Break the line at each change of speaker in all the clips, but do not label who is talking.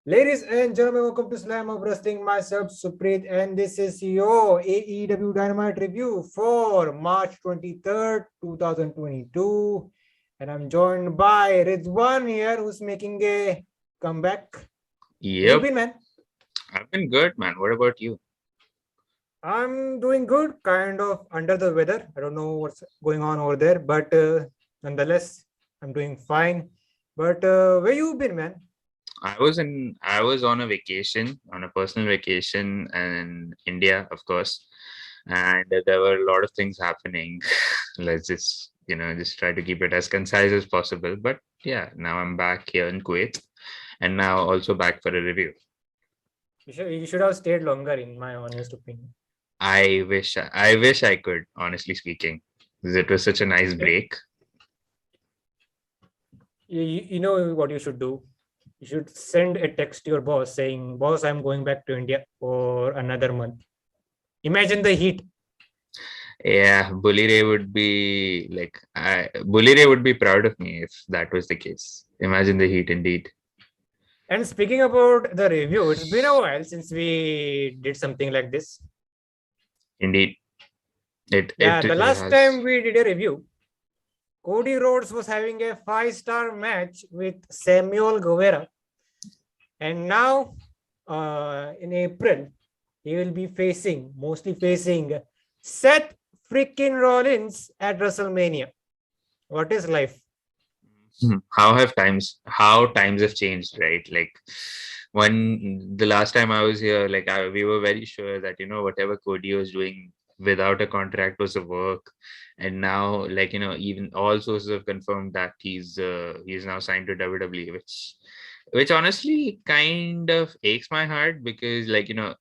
Ladies and gentlemen, welcome to Slamhub Wrestling. Myself, Suprit, and this is your AEW Dynamite review for March 23rd, 2022. And I'm joined by Ridwan here, who's making a comeback. How you
Yep,
been, man?
I've been good, man. What about you?
I'm doing good, kind of under the weather. I don't know what's going on over there, but nonetheless, I'm doing fine. But where you been, man?
I was on a vacation, on a personal vacation in India, of course, and there were a lot of things happening. Let's just, just try to keep it as concise as possible. But yeah, now I'm back here in Kuwait, and now also back for a review.
You should have stayed longer, in my honest opinion.
I wish I could, honestly speaking, because it was such a nice
Eh,
break.
you know what you should do? You should send a text to your boss saying, "Boss, I'm going back to India for another month." Imagine the heat.
Yeah, Bully Ray would be Bully Ray would be proud of me if that was the case. Imagine the heat, indeed.
And speaking about the review, it's been a while since we did something like this.
Indeed,
Yeah, the
it
last
has.
time we did a review, Cody Rhodes was having a 5-star match with Samuel Guevara. And now, in April, he will be mostly facing Seth freaking Rollins at WrestleMania. What is life?
How times have changed, right? Like when the last time I was here, we were very sure that whatever Cody was doing without a contract was a work, and now even all sources have confirmed that he's now signed to WWE, which honestly kind of aches my heart because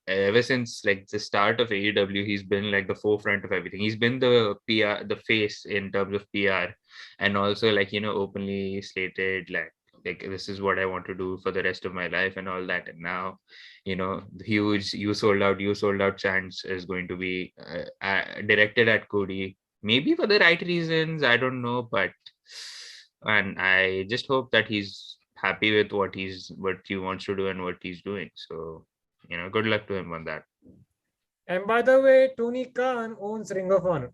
ever since like the start of AEW, he's been like the forefront of everything. He's been the PR, the face in terms of PR, and also openly stated like this is what I want to do for the rest of my life and all that. And now the huge you sold out chants is going to be directed at Cody, maybe for the right reasons, I don't know, but and I just hope that he's happy with what he wants to do and what he's doing. So good luck to him on that.
And by the way, Tony Khan owns Ring of Honor.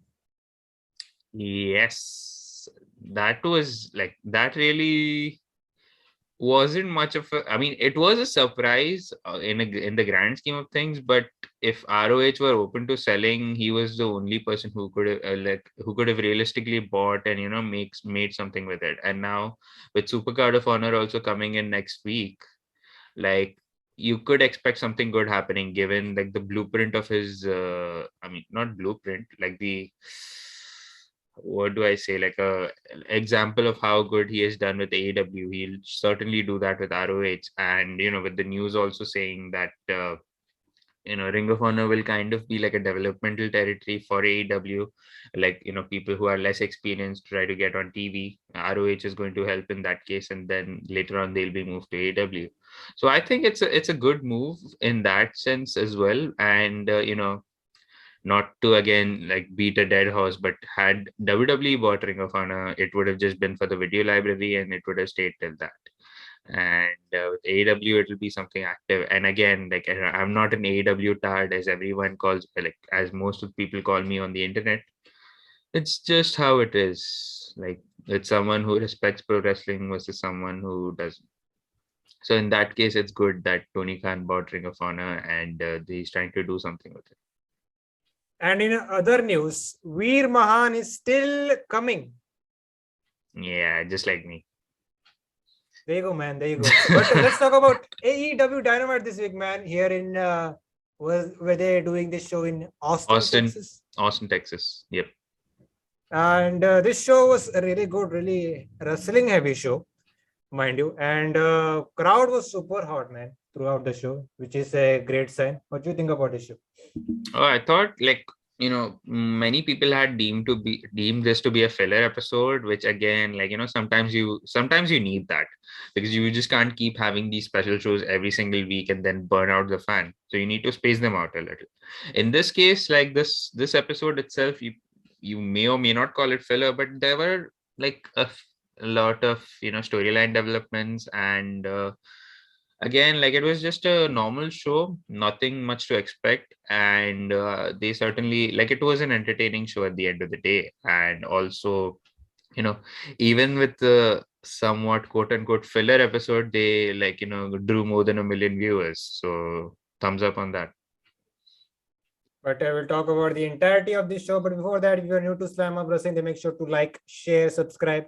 Yes, that was like that really wasn't much of a, I mean, it was a surprise in the grand scheme of things, but if ROH were open to selling, he was the only person who could have who could have realistically bought and makes made something with it. And now with Supercard of Honor also coming in next week, like you could expect something good happening given like the blueprint of his I mean, not blueprint, like the, what do I say, like a example of how good he has done with AEW. He'll certainly do that with ROH. And with the news also saying that Ring of Honor will kind of be like a developmental territory for AEW, like people who are less experienced try to get on TV. ROH is going to help in that case, and then later on they'll be moved to AEW. So I think it's a good move in that sense as well. And not to again like beat a dead horse, but had WWE bought Ring of Honor, it would have just been for the video library and it would have stayed till that. And with AEW, it will be something active. And again, like I'm not an AEW tard, as everyone calls, like as most of people call me on the internet. It's just how it is. Like it's someone who respects pro wrestling versus someone who doesn't. So in that case, it's good that Tony Khan bought Ring of Honor and he's trying to do something with it.
And in other news, Veer Mahan is still coming.
Yeah, just like me.
There you go, man. There you go. But let's talk about AEW Dynamite this week, man. Here in where they're doing this show in Austin, Texas.
Austin, Texas. Yep.
And this show was really good, really wrestling heavy show, mind you. And crowd was super hot, man, throughout the show, which is a great sign. What do you think about this show?
Oh, I thought like many people had deemed this to be a filler episode, which again, like sometimes you need that because you just can't keep having these special shows every single week and then burn out the fan. So you need to space them out a little. In this case, like this episode itself, you may or may not call it filler, but there were like a lot of storyline developments and again, like it was just a normal show, nothing much to expect, and they certainly, like, it was an entertaining show at the end of the day. And also, you know, even with the somewhat quote unquote filler episode, they, like, drew more than 1 million viewers, so thumbs up on that.
But I will talk about the entirety of this show. But before that, if you are new to Slamhub Wrestling, then make sure to like, share, subscribe,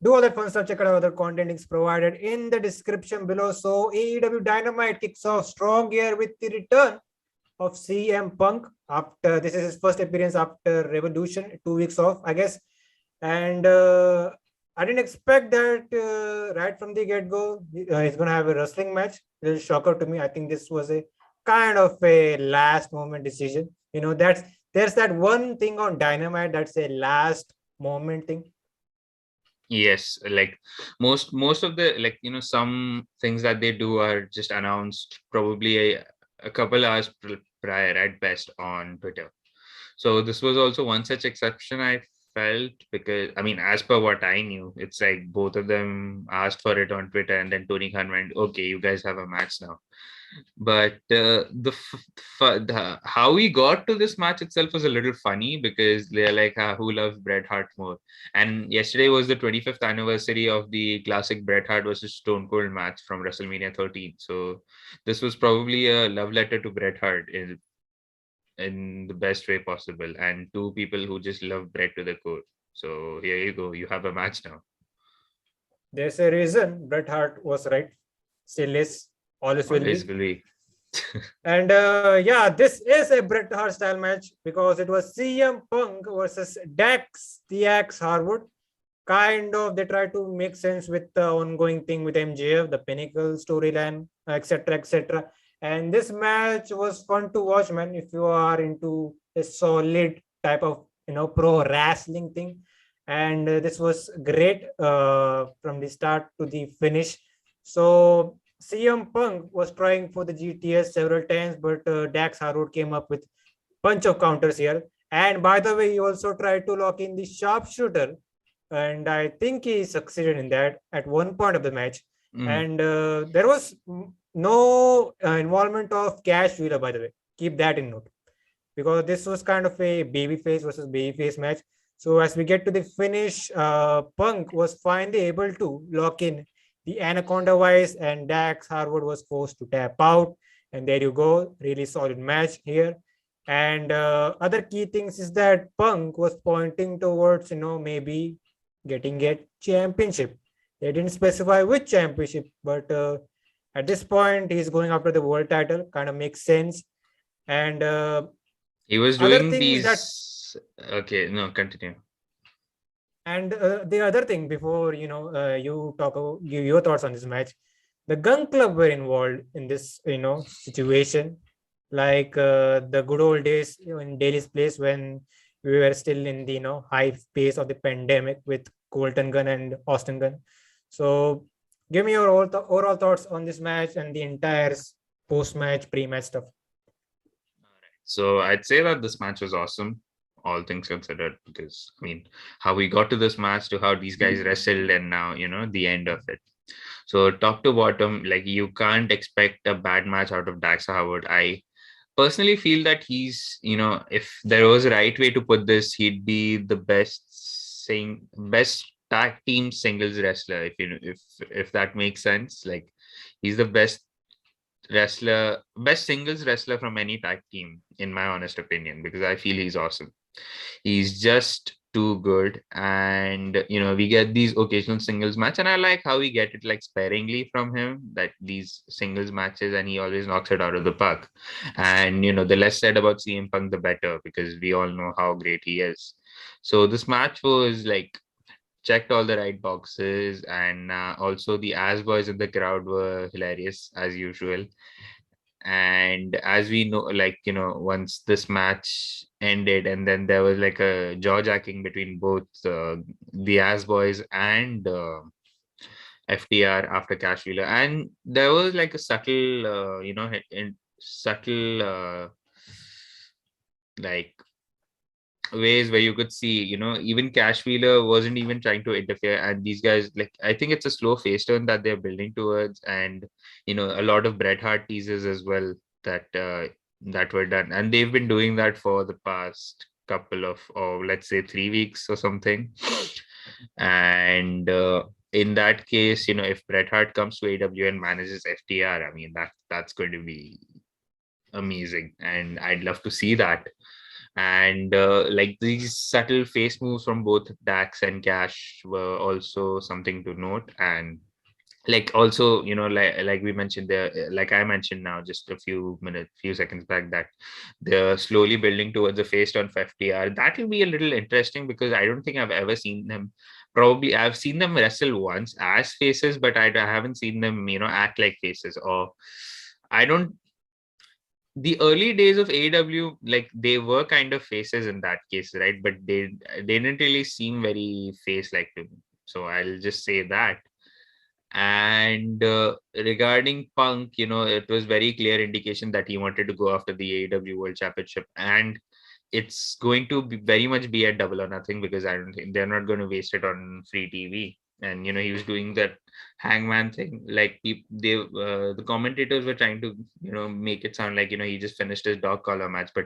do all that fun stuff. Check out other content links provided in the description below. So AEW Dynamite kicks off strong here with the return of CM Punk. After this is his first appearance after Revolution, 2 weeks off, I guess. And I didn't expect that right from the get-go. He's gonna have a wrestling match. It was a shocker to me. I think this was a kind of a last moment decision. There's that one thing on Dynamite that's a last moment thing.
Yes, like most of the, like, some things that they do are just announced probably a couple hours prior at best on Twitter. So this was also one such exception, I felt, because I mean, as per what I knew, it's like both of them asked for it on Twitter, and then Tony Khan went, "Okay, you guys have a match now." But how we got to this match itself was a little funny, because they're like, who loves Bret Hart more? And yesterday was the 25th anniversary of the classic Bret Hart versus Stone Cold match from WrestleMania 13. So this was probably a love letter to Bret Hart in the best way possible, and two people who just love Bret to the core. So here you go, you have a match now.
There's a reason Bret Hart was right. Still is, always will
Always
be.
will be.
And yeah, this is a Bret Hart style match because it was CM Punk versus Dax the Axe Harwood. Kind of, they try to make sense with the ongoing thing with MJF, the Pinnacle storyline, etc., etc. And this match was fun to watch, man. If you are into a solid type of pro wrestling thing, and this was great from the start to the finish. So CM Punk was trying for the GTS several times, but Dax Harwood came up with bunch of counters here. And by the way, he also tried to lock in the sharpshooter, and I think he succeeded in that at one point of the match. And there was no involvement of Cash Wheeler, by the way. Keep that in note, because this was kind of a babyface versus babyface match. So as we get to the finish, Punk was finally able to lock in the Anaconda Vice, and Dax Harwood was forced to tap out. And there you go, really solid match here. And other key things is that Punk was pointing towards, maybe getting a championship. They didn't specify which championship, but at this point, he's going after the world title. Kind of makes sense. And
he was doing these. Okay, no, continue.
And the other thing, before you give your thoughts on this match, the Gun Club were involved in this situation, like the good old days in Daly's place when we were still in the high pace of the pandemic with Colton Gunn and Austin Gunn. So give me your overall thoughts on this match and the entire post-match, pre-match stuff.
So I'd say that this match was awesome, all things considered, because I mean, how we got to this match, to how these guys wrestled, and now the end of it. So top to bottom, like, you can't expect a bad match out of Dax Harwood. I personally feel that he's, if there was a right way to put this, he'd be the best tag team singles wrestler, if that makes sense. Like, he's the best singles wrestler from any tag team, in my honest opinion, because I feel he's awesome. He's just too good. And we get these occasional singles match, and I like how we get it like sparingly from him, that these singles matches, and he always knocks it out of the park. And the less said about CM Punk, the better, because we all know how great he is. So this match was like, checked all the right boxes, and also the Ass Boys in the crowd were hilarious as usual. And as we know, like, once this match ended, and then there was like a jaw-jacking between both the Ass Boys and FTR after Cash Wheeler, and there was like a subtle subtle like ways where you could see, even Cash Wheeler wasn't even trying to interfere, and these guys, like, I think it's a slow face turn that they're building towards, and a lot of Bret Hart teases as well that were done, and they've been doing that for the past couple of, or let's say 3 weeks or something. And in that case, if Bret Hart comes to AEW and manages FTR, I mean that's going to be amazing, and I'd love to see that. And like these subtle face moves from both Dax and Cash were also something to note. And like also, like we mentioned there, like I mentioned now just a few seconds back, that they're slowly building towards a face turn for FTR. That will be a little interesting because I don't think I've ever seen them. Probably I've seen them wrestle once as faces, but I haven't seen them act like faces. Or I don't the early days of AEW, like they were kind of faces in that case, right? But they didn't really seem very face like to me. So I'll just say that. And regarding Punk, it was very clear indication that he wanted to go after the AEW World Championship, and it's going to be very much be a double or nothing, because I don't think they're not going to waste it on free TV. And he was doing that hangman thing, like the commentators were trying to make it sound like he just finished his dog collar match, but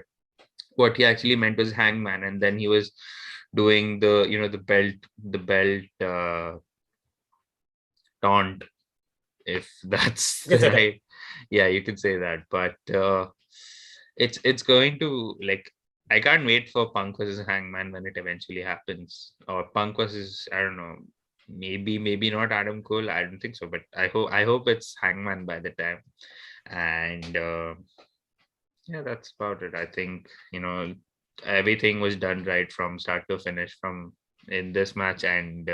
what he actually meant was hangman. And then he was doing the belt taunt, if that's
You can say that.
right. Yeah, you could say that. But it's going to, like, I can't wait for Punk versus Hangman when it eventually happens. Or Punk versus, I don't know, maybe not Adam Cole. I don't think so, but I hope it's Hangman by the time. And yeah, that's about it. I think everything was done right from start to finish, from in this match and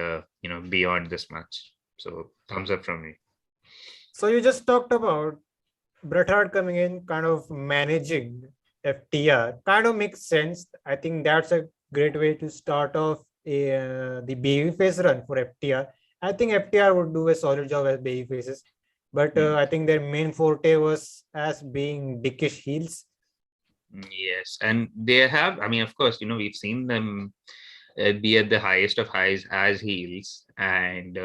beyond this match. So thumbs up from me.
So you just talked about Bret Hart coming in, kind of managing FTR. Kind of makes sense. I think that's a great way to start off the babyface run for FTR. I think FTR would do a solid job as babyfaces, but I think their main forte was as being dickish heels.
Yes, and they have. I mean, of course, we've seen them be at the highest of highs as heels, and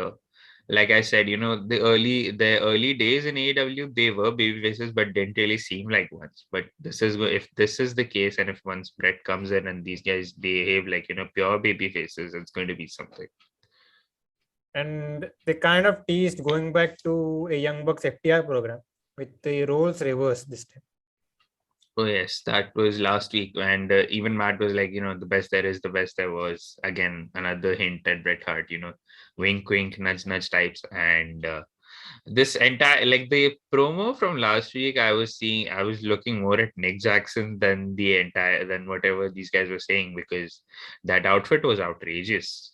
like I said, the early days in AEW, they were baby faces, but didn't really seem like ones. But if this is the case, and if once Brett comes in and these guys behave like pure baby faces, it's going to be something.
And they kind of teased going back to a Young Bucks FTR program with the roles reversed this time.
Oh yes, that was last week, and even Matt was like, the best there is, the best there was. Again, another hint at Bret Hart, wink, wink, nudge, nudge types. And this entire, like, the promo from last week, I was looking more at Nick Jackson than whatever these guys were saying, because that outfit was outrageous.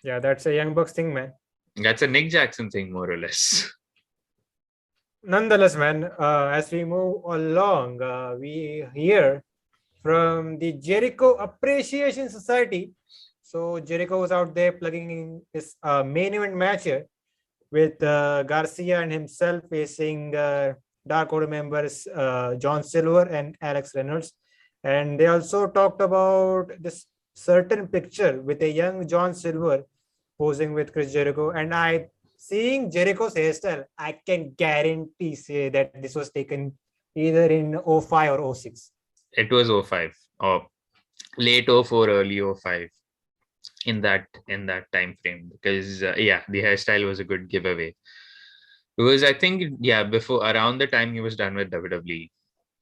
Yeah, that's a Young Bucks thing, man.
That's a Nick Jackson thing, more or less.
Nonetheless, man, as we move along, we hear from the Jericho Appreciation Society. So Jericho was out there plugging in his main event match here with Garcia and himself facing Dark Order members John Silver and Alex Reynolds. And they also talked about this certain picture with a young John Silver posing with Chris Jericho. And seeing Jericho's hairstyle, I can guarantee say that this was taken either in 05 or 06.
It was 05 or late 04, early 05 in that time frame, because the hairstyle was a good giveaway. Because I think before, around the time he was done with WWE,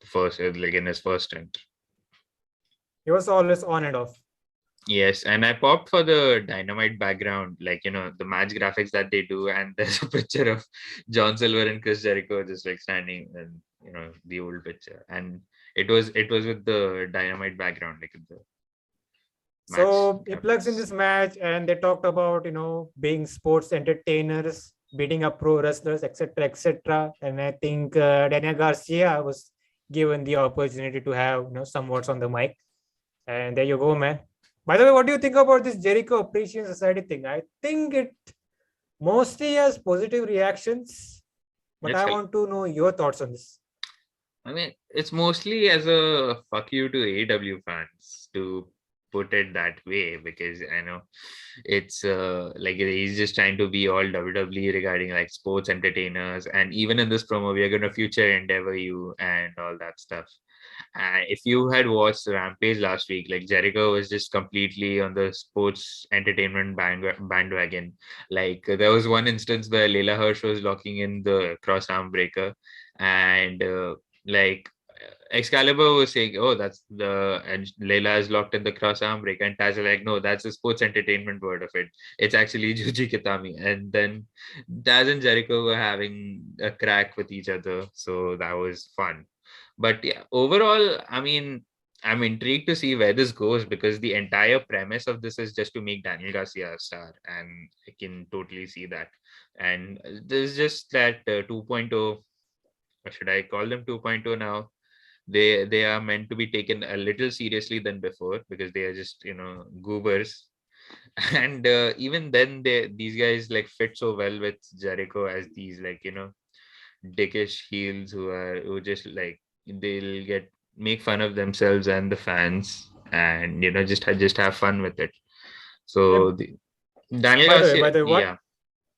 first, like in his first stint.
He was always on and off.
Yes, and I popped for the Dynamite background, like the match graphics that they do, and there's a picture of John Silver and Chris Jericho just like standing in the old picture, and it was with the Dynamite background, like the
so he plugs in this match, and they talked about being sports entertainers, beating up pro wrestlers, etc., etc. And I think Daniel Garcia was given the opportunity to have some words on the mic, and there you go, man. By the way, what do you think about this Jericho Appreciation Society thing? I think it mostly has positive reactions, but I want to know your thoughts on this.
I mean, it's mostly as a fuck you to AEW fans to put it that way, because I know it's like he's just trying to be all WWE regarding like sports entertainers, and even in this promo, we are going to future endeavor you and all that stuff. If you had watched Rampage last week, like Jericho was just completely on the sports entertainment bandwagon. Like there was one instance where Leyla Hirsch was locking in the cross arm breaker, and like Excalibur was saying, "Oh, that's the," and Layla is locked in the cross arm break, and Taz is like, "No, that's the sports entertainment word of it. It's actually Juji Kitami." And then Taz and Jericho were having a crack with each other, so that was fun. But yeah, overall, I mean, I'm intrigued to see where this goes, because the entire premise of this is just to make Daniel Garcia a star, and I can totally see that. And there's just that 2.0, or should I call them 2.0 now? They are meant to be taken a little seriously than before, because they are just goobers. And even then these guys like fit so well with Jericho as these like dickish heels who just like they'll get make fun of themselves and the fans, and just have fun with it.
Yeah,
So Daniel
by
Garcia,
the way,
yeah.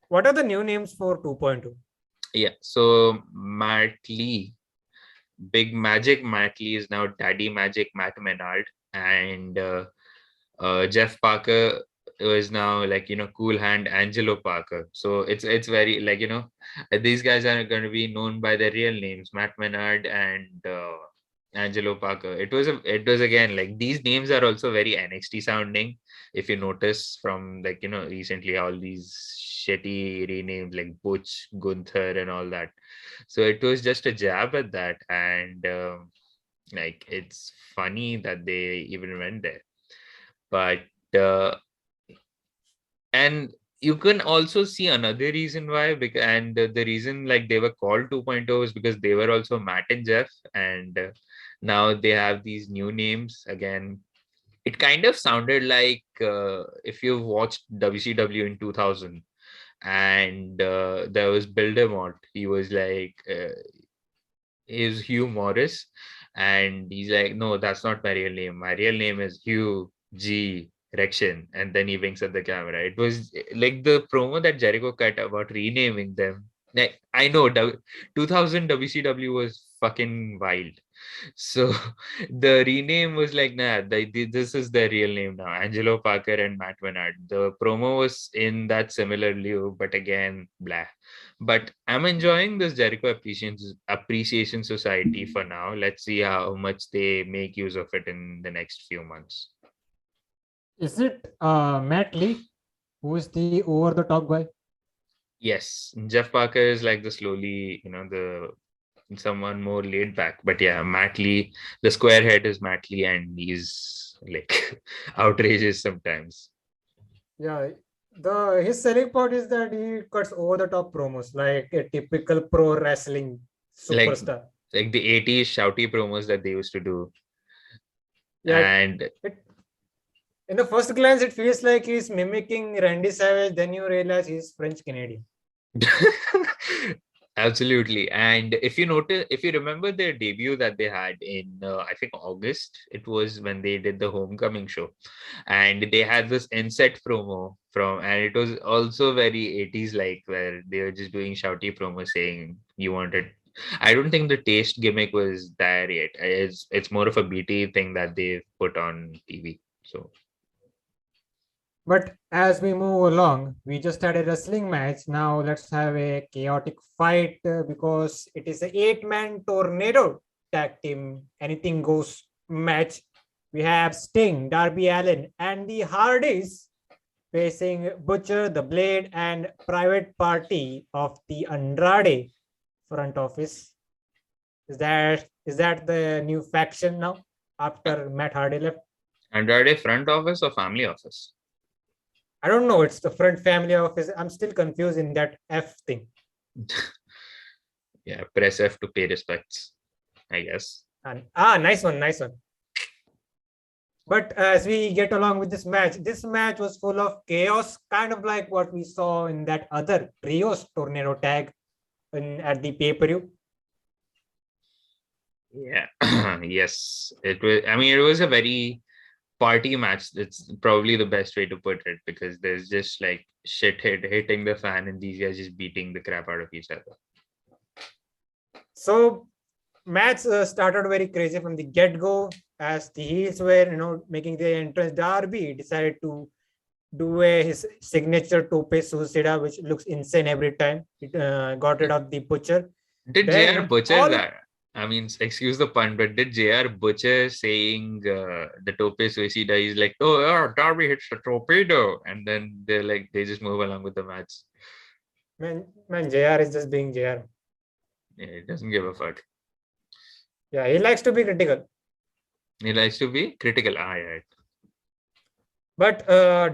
what are the new names for 2.2?
Yeah, so Matt Lee, Big Magic Matt Lee is now Daddy Magic Matt Menard, and Jeff Parker is now like Cool Hand Angelo Parker. So it's very like these guys are going to be known by their real names, Matt Menard and Angelo Parker. It was again like these names are also very NXT sounding. If you notice from like recently all these shitty renames like Butch, Gunther, and all that. So it was just a jab at that, and like it's funny that they even went there. But uh, and you can also see another reason why, because and the reason like they were called 2.0 is because they were also Matt and Jeff, and now they have these new names again. It kind of sounded like if you've watched WCW in 2000, and there was Bill DeMott. He was like is Hugh Morris, and he's like, no, that's not my real name. My real name is Hugh G. Rection, and then he winks at the camera. It was like the promo that Jericho cut about renaming them. Like I know 2000 WCW was fucking wild. So the rename was like, nah, this is their real name now, Angelo Parker and Matt Menard. The promo was in that similar lieu, but again, blah. But I'm enjoying this Jericho Appreciation Society for now. Let's see how much they make use of it in the next few months.
Is it Matt Lee, who is the over the top guy?
Yes, Jeff Parker is like the slowly, the someone more laid back. But yeah, Matt Lee, the square head is Matt Lee, and he's like outrageous sometimes.
Yeah, the his selling point is that he cuts over the top promos like a typical pro wrestling
Like
superstar.
like the 80s shouty promos that they used to do.
Yeah,
And
it in the first glance it feels like he's mimicking Randy Savage. Then you realize he's French Canadian.
absolutely. And if you remember their debut that they had in I think August, it was when they did the homecoming show, and they had this inset promo and it was also very 80s like, where they were just doing shouty promo saying you wanted. I don't think the taste gimmick was there yet. It's more of a BT thing that they've put on TV. So
But as we move along, we just had a wrestling match. Now let's have a chaotic fight because it is a 8-man tornado tag team. Anything goes match. We have Sting, Darby Allin, and the Hardys facing Butcher, the Blade, and Private Party of the Andrade front office. Is that the new faction now after Matt Hardy left?
Andrade front office or family office?
I don't know. It's the front family office. I'm still confused in that F thing.
Yeah, press F to pay respects, I guess.
And nice one, nice one. But as we get along with this match was full of chaos, kind of like what we saw in that other Trios tornado tag at the pay-per-view.
Yeah. Yes. It was. I mean, it was a very party match. That's probably the best way to put it, because there's just like hitting the fan, and these guys just beating the crap out of each other.
So match started very crazy from the get-go as the heels were, making their entrance. Darby decided to do his signature tope suicida, which looks insane every time. It got rid of the butcher.
Did JR
Then
butcher
all
that? I mean, excuse the pun, but did JR butcher saying the tope suicida? He's like, oh, yeah, Darby hits the torpedo, and then they just move along with the match.
man, JR is just being JR.
Yeah, he doesn't give a fuck.
Yeah, he likes to be critical.
He likes to be critical. Yeah.
But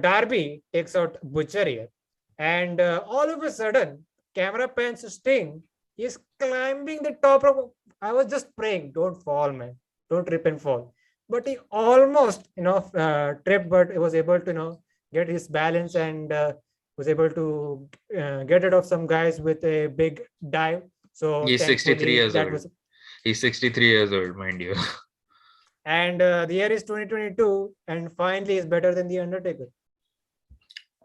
Darby takes out Butcher here. And all of a sudden, camera pans to Sting. He's climbing the top rope. I was just praying, don't fall, man. Don't trip and fall. But he almost, tripped, but he was able to, get his balance and was able to get rid of some guys with a big dive. So
He's 63 years
that
old.
was.
He's 63 years old, mind you.
And the year is 2022, and finally is better than the Undertaker.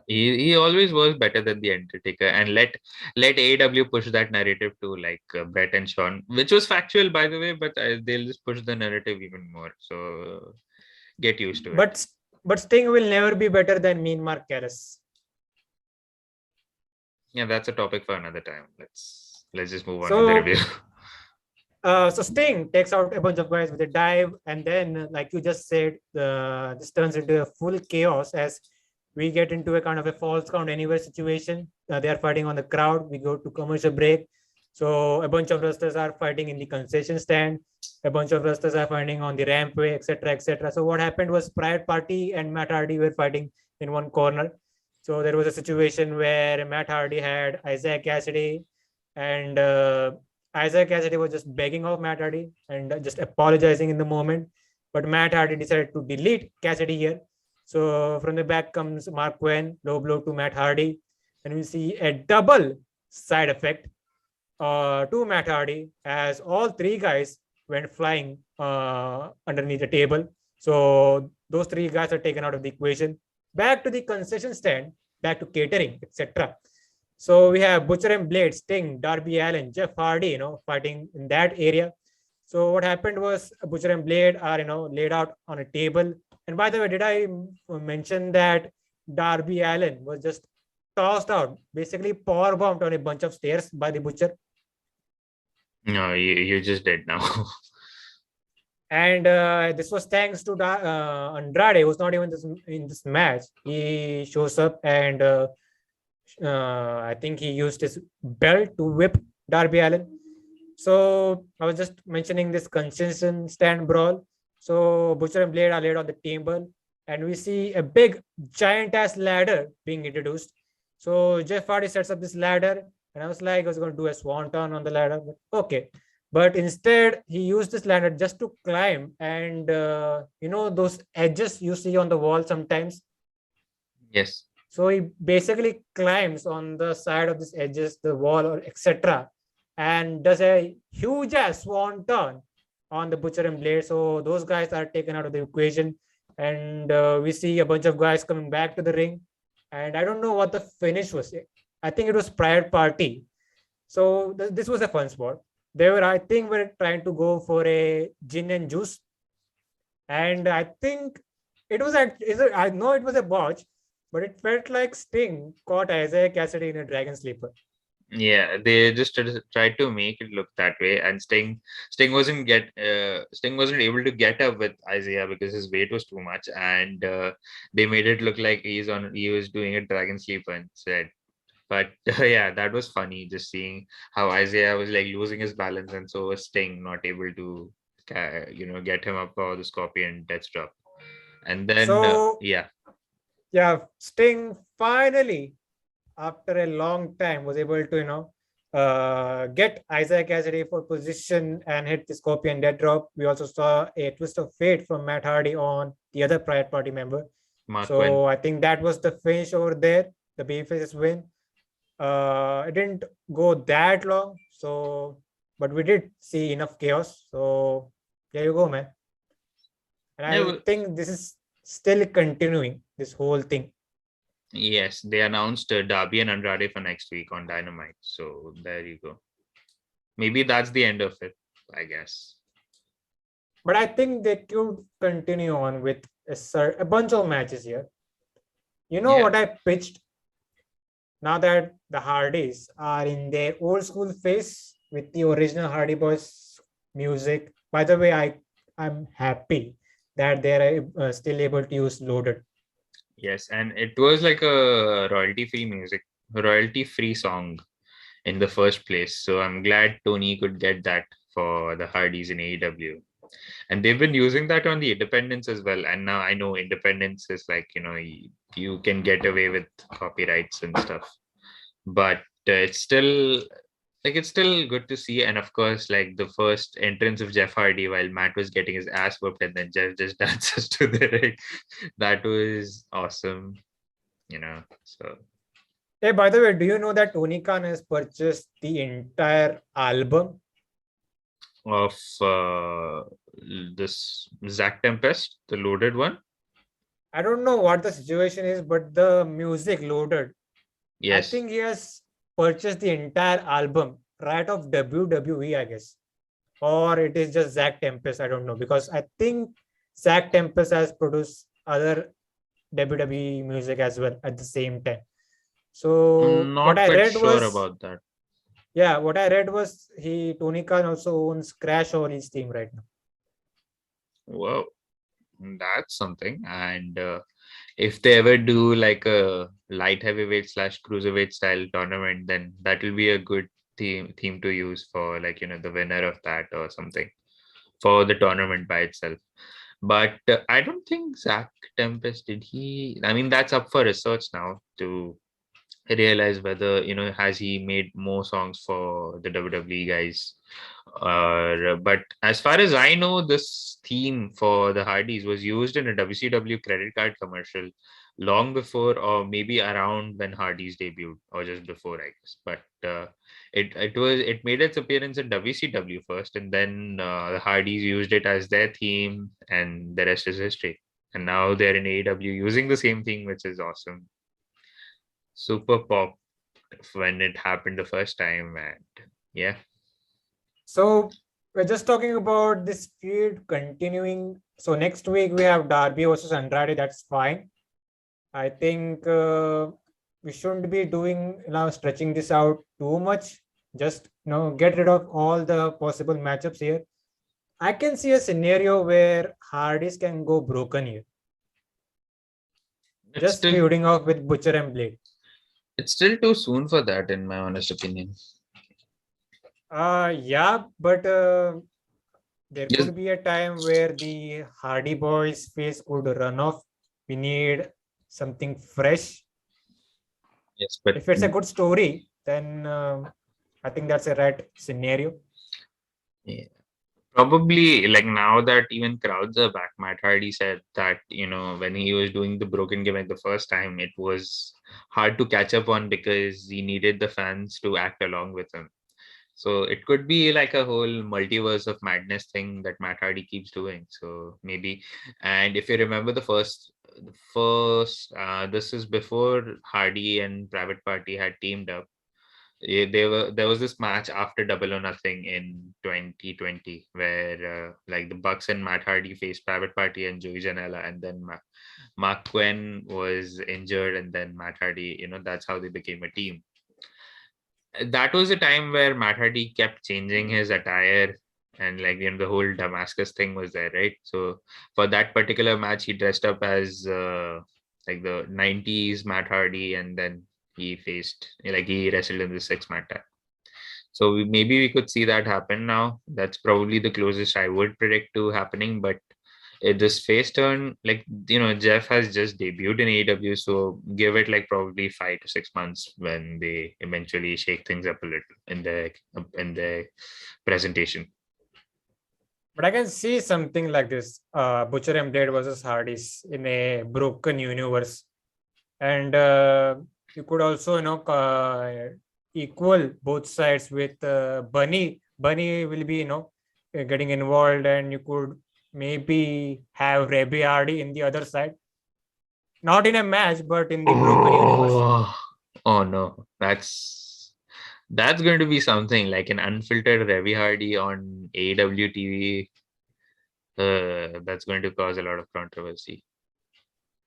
He always was better than the Undertaker, and let AEW push that narrative to like Brett and Sean, which was factual by the way, but they'll just push the narrative even more. So get used to it.
But Sting will never be better than Mean Mark Callis.
Yeah, that's a topic for another time. Let's just move on to the review.
So Sting takes out a bunch of guys with a dive, and then, like you just said, this turns into a full chaos as we get into a kind of a false count anywhere situation. They are fighting on the crowd. We go to commercial break. So a bunch of wrestlers are fighting in the concession stand. A bunch of wrestlers are fighting on the rampway, etc., etc. So what happened was Private Party and Matt Hardy were fighting in one corner. So there was a situation where Matt Hardy had Isaiah Cassidy, and Isaiah Cassidy was just begging off Matt Hardy and just apologizing in the moment. But Matt Hardy decided to delete Cassidy here. So from the back comes Mark Quinn, low blow to Matt Hardy. And we see a double side effect to Matt Hardy as all three guys went flying underneath the table. So those three guys are taken out of the equation. Back to the concession stand, back to catering, etc. So we have Butcher and Blade, Sting, Darby Allin, Jeff Hardy, fighting in that area. So what happened was Butcher and Blade are, laid out on a table. And by the way, did I mention that Darby Allin was just tossed out, basically power bombed on a bunch of stairs by the Butcher?
No, you just did now.
And this was thanks to Andrade, who's not even in this match. He shows up and I think he used his belt to whip Darby Allin. So I was just mentioning this concession stand brawl. So Butcher and Blade are laid on the table, and we see a big giant ass ladder being introduced. So Jeff Hardy sets up this ladder, and I was like, I was going to do a swanton on the ladder. But okay. But instead, he used this ladder just to climb, and those edges you see on the wall sometimes.
Yes.
So he basically climbs on the side of these edges, the wall, or etc., and does a huge ass swanton on the Butcher and Blade. So those guys are taken out of the equation, and we see a bunch of guys coming back to the ring. And I don't know what the finish was. I think it was Private Party. So this was a fun spot. They were, I think, were trying to go for a gin and juice, and I think it was I know it was a botch, but it felt like Sting caught Isaiah Cassidy in a dragon sleeper.
Yeah, they just tried to make it look that way, and Sting wasn't able to get up with Isaiah because his weight was too much, and they made it look like he was doing a dragon sleeper instead. But yeah, that was funny, just seeing how Isaiah was like losing his balance, and so was Sting not able to get him up for the Scorpion Deathstroke. And then
Sting finally, after a long time, was able to get Isaiah Cassidy for position and hit the Scorpion Death Drop. We also saw a twist of fate from Matt Hardy on the other Private Party member.
Mark
so
Quinn.
I think that was the finish over there. The babyfaces win. It didn't go that long, so but we did see enough chaos. So there you go, man. And
Yeah,
I think this is still continuing, this whole thing.
yes, they announced Darby and Andrade for next week on Dynamite. So there you go. Maybe that's the end of it, I guess.
But I think they could continue on with a bunch of matches here. You know
Yeah.
what I pitched? Now that the Hardys are in their old school phase with the original Hardy Boys music. By the way, I'm happy that they're still able to use Loaded.
Yes, and it was like a royalty-free song in the first place. So I'm glad Tony could get that for the Hardys in AEW. And they've been using that on the independents as well. And now I know independents is like, you can get away with copyrights and stuff. But it's still good to see. And of course, like the first entrance of Jeff Hardy while Matt was getting his ass whooped and then Jeff just dances to the ring. That was awesome, So
Hey, by the way, do you know that Tony Khan has purchased the entire album
of this Zach Tempest, the loaded one.
I don't know what the situation is, but the music Loaded.
Yes.
I think he has purchased the entire album right of WWE, I guess. Or it is just Zach Tempest. I don't know. Because I think Zach Tempest has produced other WWE music as well at the same time. So
I'm not
what I
quite
read
sure
was
about that.
Yeah, what I read was Tony Khan also owns Crash Holly's team right now.
Whoa, that's something. And if they ever do like a light heavyweight / cruiserweight style tournament, then that will be a good theme to use for like the winner of that or something for the tournament by itself. But I don't think Zach Tempest did he. I mean, that's up for research now to realize whether has he made more songs for the WWE guys. But as far as I know, this theme for the Hardys was used in a WCW credit card commercial long before, or maybe around when Hardys debuted, or just before, I guess. But it made its appearance in WCW first, and then the Hardys used it as their theme, and the rest is history. And now they're in AEW using the same thing, which is awesome. Super pop when it happened the first time, and yeah.
So we're just talking about this feud continuing. So next week we have Darby versus Andrade. That's fine. I think we shouldn't be doing stretching this out too much. Just get rid of all the possible matchups here. I can see a scenario where Hardys can go broken here. Just feuding off with Butcher and Blade.
It's still too soon for that, in my honest opinion.
Yeah, but there could be a time where the Hardy Boys face could run off. We need something fresh.
Yes, but
if it's a good story, then I think that's a right scenario.
Yeah. Probably like now that even crowds are back, Matt Hardy said that, when he was doing the broken gimmick the first time, it was hard to catch up on because he needed the fans to act along with him. So it could be like a whole multiverse of madness thing that Matt Hardy keeps doing. So maybe, and if you remember this is before Hardy and Private Party had teamed up. There was this match after Double or Nothing in 2020 where like the Bucks and Matt Hardy faced Private Party and Joey Janela, and then Mark Quinn was injured, and then Matt Hardy, that's how they became a team. That was a time where Matt Hardy kept changing his attire, and like the whole Damascus thing was there, right? So for that particular match, he dressed up as like the 90s Matt Hardy, and then he wrestled in the 6-man tag. So maybe we could see that happen now. That's probably the closest I would predict to happening. But this face turn, Jeff has just debuted in AEW, so give it like probably 5 to 6 months when they eventually shake things up a little in the presentation.
But I can see something like this: Butcher and Blade versus Hardys in a broken universe, and you could also equal both sides with Bunny Bunny will be, getting involved, and you could maybe have Rebby Hardy in the other side. Not in a match, but in the broken universe.
Oh no, that's going to be something like an unfiltered Revy Hardy on AEW TV. That's going to cause a lot of controversy.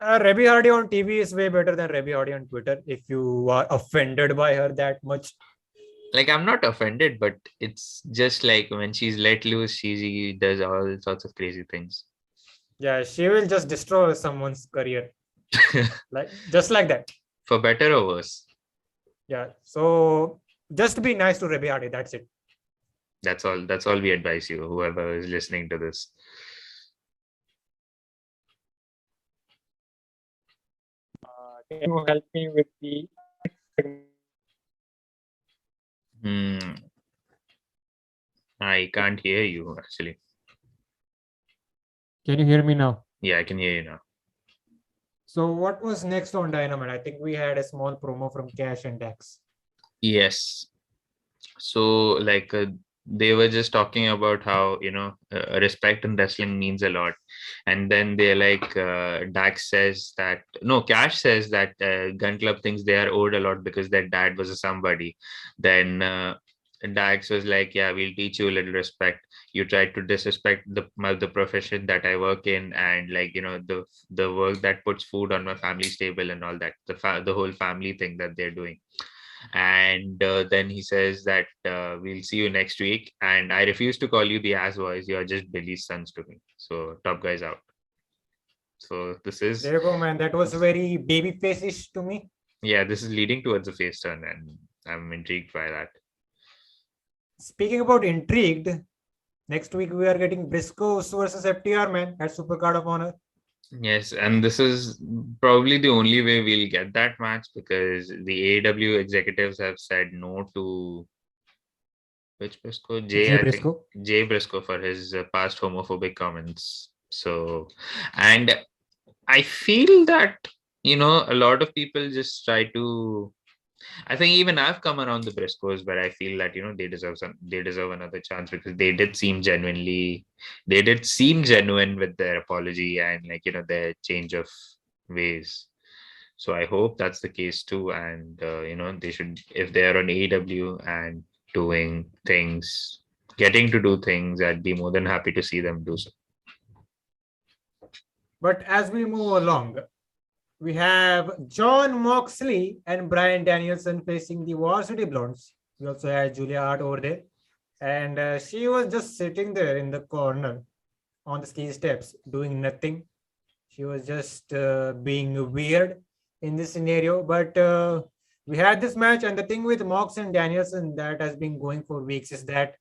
Rebby Hardy on TV is way better than Rebby Hardy on Twitter. If you are offended by her that much,
Like, I'm not offended, but it's just like when she's let loose, she does all sorts of crazy things.
yeah, she will just destroy someone's career, just like that.
For better or worse.
Yeah. So just be nice to Rebby Hardy. That's it.
That's all we advise you, whoever is listening to this.
Can you help me with the?
I can't hear you actually.
Can you hear me now?
Yeah, I can hear you now.
So what was next on Dynamite? I think we had a small promo from Cash and Dax.
Yes. So like they were just talking about how respect in wrestling means a lot, and then they're like Dax says that Cash says that Gun Club thinks they are owed a lot because their dad was a somebody. Then Dax was like, yeah, we'll teach you a little respect. You tried to disrespect the profession that I work in, and like the work that puts food on my family's table and all that, the whole family thing that they're doing. And then he says that we'll see you next week, and I refuse to call you the ass boys. You are just Billy's sons to me. So top guys out. So this is,
there you go, man. That was very baby face-ish to me.
Yeah, this is leading towards a face turn, and I'm intrigued by that.
Speaking about intrigued, next week we are getting Briscoes versus FTR, man, at Super Card of Honor.
Yes, and this is probably the only way we'll get that match, because the AEW executives have said no to which Briscoe?
Jay Briscoe.
Jay Briscoe for his past homophobic comments. So, and I feel that a lot of people just try to. I think even I've come around the Briscoes, but I feel that they deserve another chance, because they did seem genuine with their apology and their change of ways. So I hope that's the case too, and they should, if they are on AEW and doing things, getting to do things, I'd be more than happy to see them do so.
But as we move along, we have John Moxley and Bryan Danielson facing the Varsity Blondes. We also had Julia Hart over there. And she was just sitting there in the corner on the ski steps doing nothing. She was just being weird in this scenario. But we had this match, and the thing with Mox and Danielson that has been going for weeks is that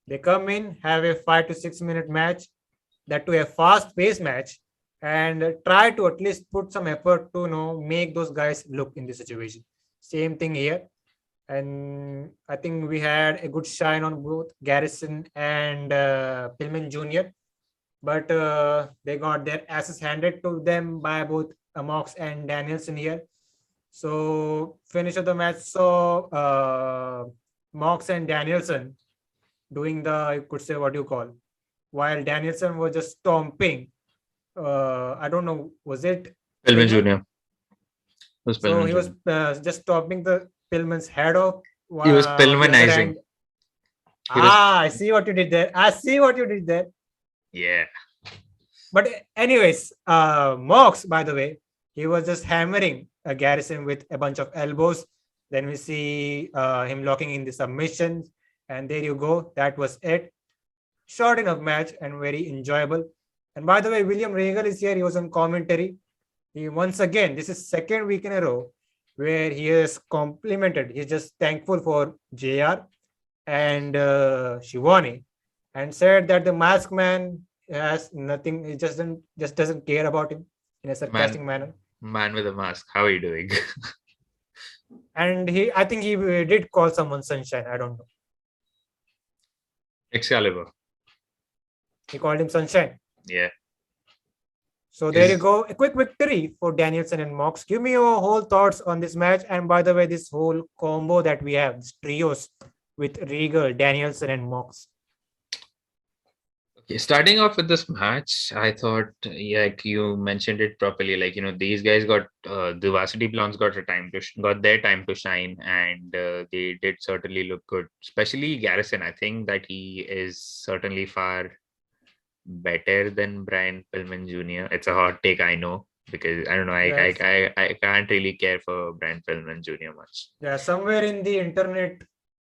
they come in, have a 5 to 6 minute match, that to a fast-paced match, and try to at least put some effort to make those guys look in this situation. Same thing here. And I think we had a good shine on both Garrison and Pillman Jr. But they got their asses handed to them by both Mox and Danielson here. So finish of the match saw Mox and Danielson doing I could say what you call, while Danielson was just stomping. I don't know, was it
Pillman Jr.?
So he was just stomping the Pillman's head off.
He was Pillmanizing.
I see what you did there.
Yeah.
But anyways, Mox, by the way, he was just hammering Garrison with a bunch of elbows. Then we see him locking in the submission. And there you go. That was it. Short enough match and very enjoyable. And by the way, William Regal is here. He was on commentary. He once again, this is second week in a row where he is complimented. He's just thankful for JR and Shivani, and said that the Mask Man has nothing. He just doesn't care about him in a sarcastic manner.
Man with a mask. How are you doing?
And I think he did call someone Sunshine. I don't know.
Excalibur.
He called him Sunshine.
Yeah.
So there you go. A quick victory for Danielson and Mox. Give me your whole thoughts on this match. And by the way, this whole combo that we have, this trios, with Regal, Danielson, and Mox.
Okay, starting off with this match, I thought, yeah, like you mentioned it properly. Like, these guys got the Varsity Blondes got a time to got their time to shine, and they did certainly look good. Especially Garrison, I think that he is certainly far better than Brian Pillman Jr. It's a hot take, I know, because I don't know,
Yes.
I can't really care for Brian Pillman Jr. much.
Yeah, somewhere in the internet,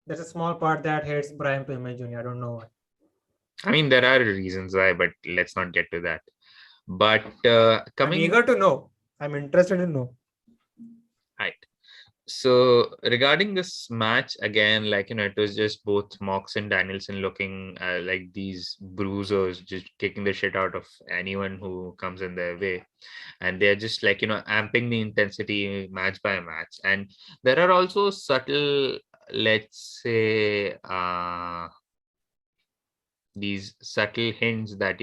there's a small part that hates Brian Pillman Jr. I don't know why.
I mean, there are reasons why, but let's not get to that. But
I'm eager to know. I'm interested in know.
Right. So regarding this match again, like it was just both Mox and Danielson looking like these bruisers, just kicking the shit out of anyone who comes in their way, and they're just like amping the intensity match by match. And there are also subtle, let's say, these subtle hints that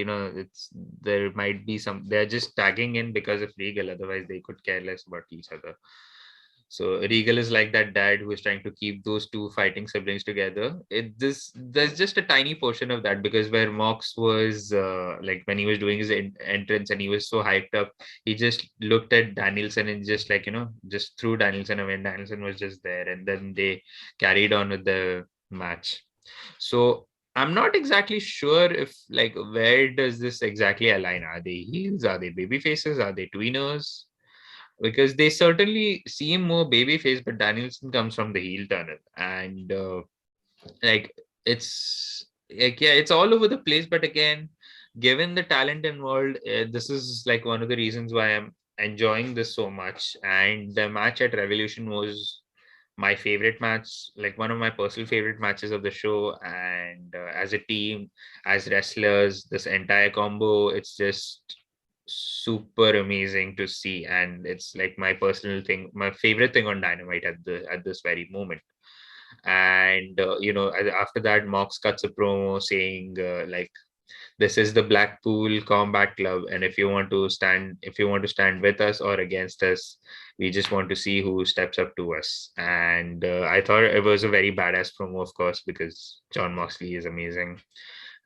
there might be some, they're just tagging in because of Regal, otherwise they could care less about each other. So Regal is like that dad who is trying to keep those two fighting siblings together. There's just a tiny portion of that, because where Mox was like when he was doing his entrance and he was so hyped up, he just looked at Danielson and just like just threw Danielson away. And Danielson was just there, and then they carried on with the match. So I'm not exactly sure if like where does this exactly align? Are they heels? Are they baby faces? Are they tweeners? Because they certainly seem more babyface, but Danielson comes from the heel tunnel, and like it's like yeah, it's all over the place. But again, given the talent involved, this is like one of the reasons why I'm enjoying this so much. And the match at Revolution was my favorite match, like one of my personal favorite matches of the show. And as a team, as wrestlers, this entire combo, it's just super amazing to see, and it's like my personal thing, my favorite thing on Dynamite at this very moment. And after that, Mox cuts a promo saying like, this is the Blackpool Combat Club, and if you want to stand with us or against us, we just want to see who steps up to us. And I thought it was a very badass promo, of course, because John Moxley is amazing,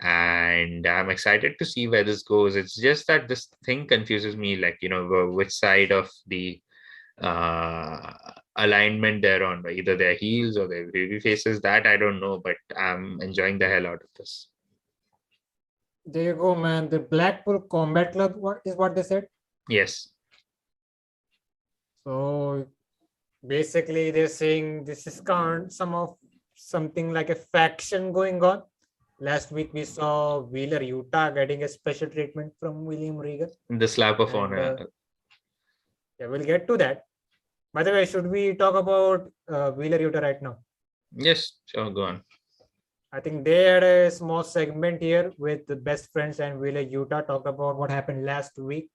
and I'm excited to see where this goes. It's just that this thing confuses me, like which side of the uh alignment they're on, either they're heels or they're baby faces. That I don't know, but I'm enjoying the hell out of this.
There you go, man. The Blackpool Combat Club, what is what they said?
Yes.
So basically, they're saying this is something like a faction going on. Last week we saw Wheeler Utah getting a special treatment from William Regal.
The slap of
And,
honor.
Yeah, we'll get to that. By the way, should we talk about Wheeler Utah right now?
Yes, sure, go on.
I think they had a small segment here with the best friends and Wheeler Utah talked about what happened last week.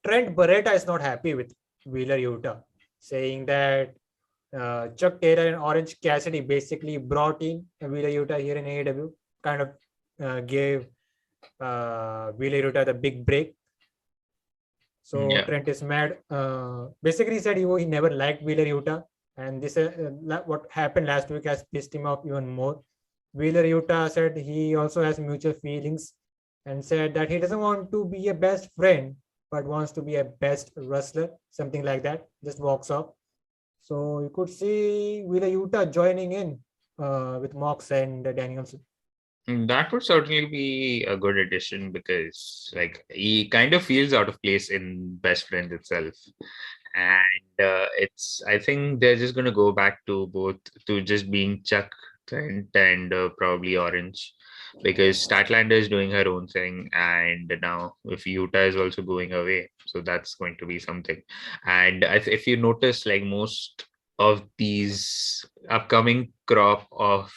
Trent Barretta is not happy with Wheeler Utah, saying that Chuck Taylor and Orange Cassidy basically brought in Wheeler Utah here in AEW, kind of gave Wheeler Utah the big break. So
Yeah.
Trent is mad. Basically, he said he never liked Wheeler Utah, and this what happened last week has pissed him off even more. Wheeler Utah said he also has mutual feelings and said that he doesn't want to be a best friend, but wants to be a best wrestler, something like that. Just walks off. So you could see Wheeler Utah joining in with Mox and Danielson.
That would certainly be a good addition, because like he kind of feels out of place in Best Friends itself. And I think they're just going to go back to just being Chuck, Trent, and probably Orange, because Statlander is doing her own thing, and now if Utah is also going away, so that's going to be something. And if you notice, like most of these upcoming crop of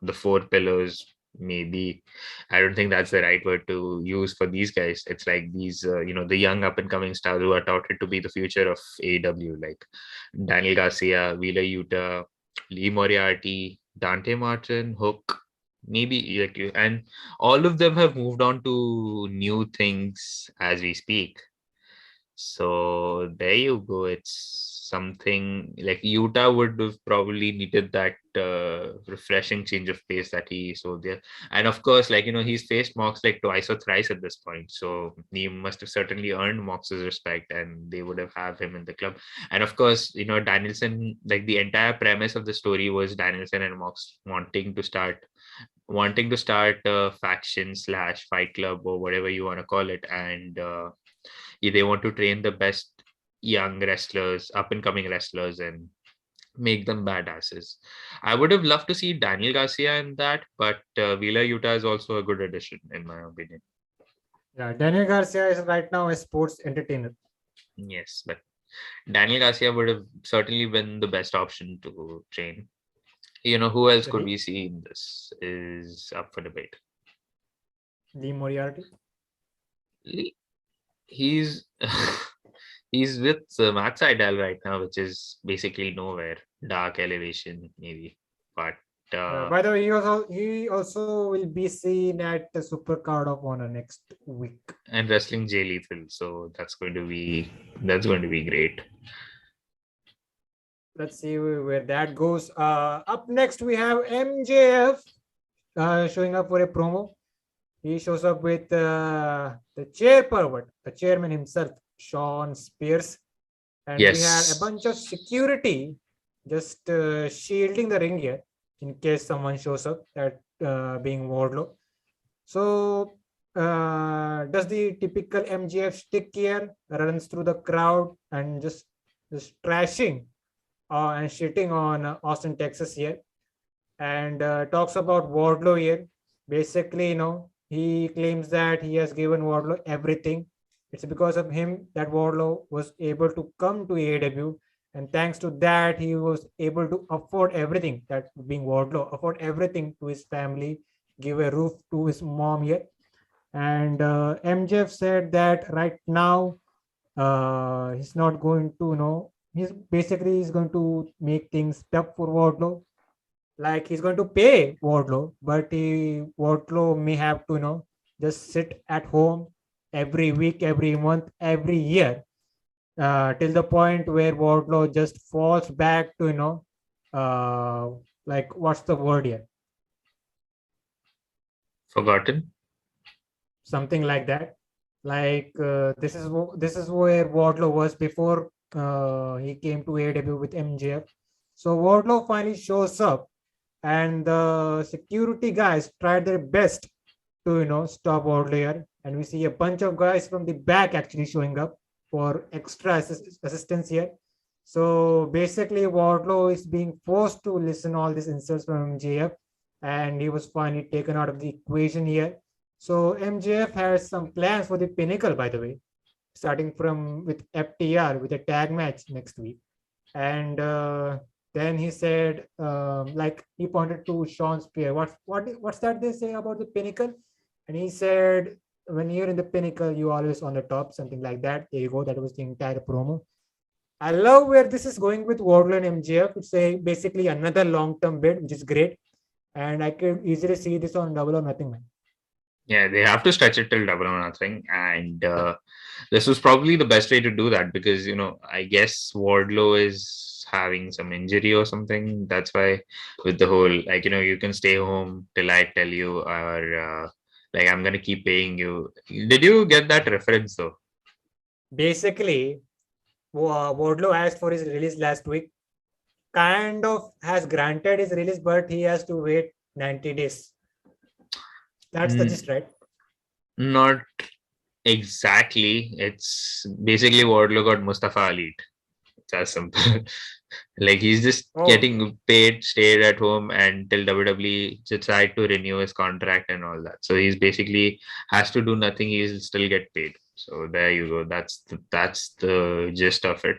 the four pillars, maybe I don't think that's the right word to use for these guys. It's like these the young up and coming stars who are touted to be the future of AEW, like Daniel Garcia, Wheeler Utah, Lee Moriarty, Dante Martin, Hook, maybe like and all of them have moved on to new things as we speak. So there you go. It's something like Utah would have probably needed that refreshing change of pace that he saw there. And of course, like, he's faced Mox like twice or thrice at this point. So he must have certainly earned Mox's respect, and they would have him in the club. And of course, Danielson, like the entire premise of the story was Danielson and Mox wanting to start a faction slash fight club or whatever you want to call it. And they want to train the best young wrestlers, up and coming wrestlers, and make them badasses. I would have loved to see Daniel Garcia in that, but Wheeler Utah is also a good addition, in my opinion.
Yeah, Daniel Garcia is right now a sports entertainer.
Yes, but Daniel Garcia would have certainly been the best option to train. Who else could we see in this is up for debate.
Lee Moriarty.
He's he's with Matt Seidel right now, which is basically nowhere. Dark Elevation, maybe. But
by the way, he also will be seen at the Super Card of Honor next week.
And wrestling Jay Lethal, so that's going to be great.
Let's see where that goes. Up next, we have MJF showing up for a promo. He shows up with the chairman himself, Sean Spears. And we had a bunch of security just shielding the ring here in case someone shows up, that being Wardlow. So does the typical MJF stick here, runs through the crowd and just trashing and shitting on Austin, Texas here, and talks about Wardlow here. Basically, he claims that he has given Wardlow everything. It's because of him that Wardlow was able to come to AEW, and thanks to that, he was able to afford everything, that being Wardlow, afford everything to his family, give a roof to his mom here. And MJF said that right now, he's not going to, he's going to make things tough for Wardlow. Like, he's going to pay Wardlow, but Wardlow may have to, just sit at home every week, every month, every year, till the point where Wardlow just falls back to, like, what's the word here?
Forgotten?
Something like that. Like, this is where Wardlow was before he came to AEW with MJF. So Wardlow finally shows up, and the security guys tried their best to stop Wardlow here. And we see a bunch of guys from the back actually showing up for extra assistance here. So basically, Wardlow is being forced to listen all these insults from MJF, and he was finally taken out of the equation here. So MJF has some plans for the Pinnacle, by the way, starting with FTR with a tag match next week. And then he said, like, he pointed to Sean Spear. What's that they say about the Pinnacle? And he said, when you're in the Pinnacle, you're always on the top, something like that. There you go. That was the entire promo. I love where this is going with Wardlow and MJF. It's basically another long-term bid, which is great. And I could easily see this on Double or Nothing, man.
Yeah, they have to stretch it till Double or Nothing. And this was probably the best way to do that because, I guess Wardlow is having some injury or something. That's why with the whole, like, you can stay home till I tell you, or like, I'm going to keep paying you. Did you get that reference though?
Basically, Wardlow asked for his release last week. Kind of has granted his release, but he has to wait 90 days. That's the gist, right?
Not exactly. It's basically Wardlow got Mustafa Ali. It's as simple. Like, he's just getting paid, stayed at home until WWE decide to renew his contract and all that. So he's basically has to do nothing. He'll still get paid. So there you go. That's the gist of it.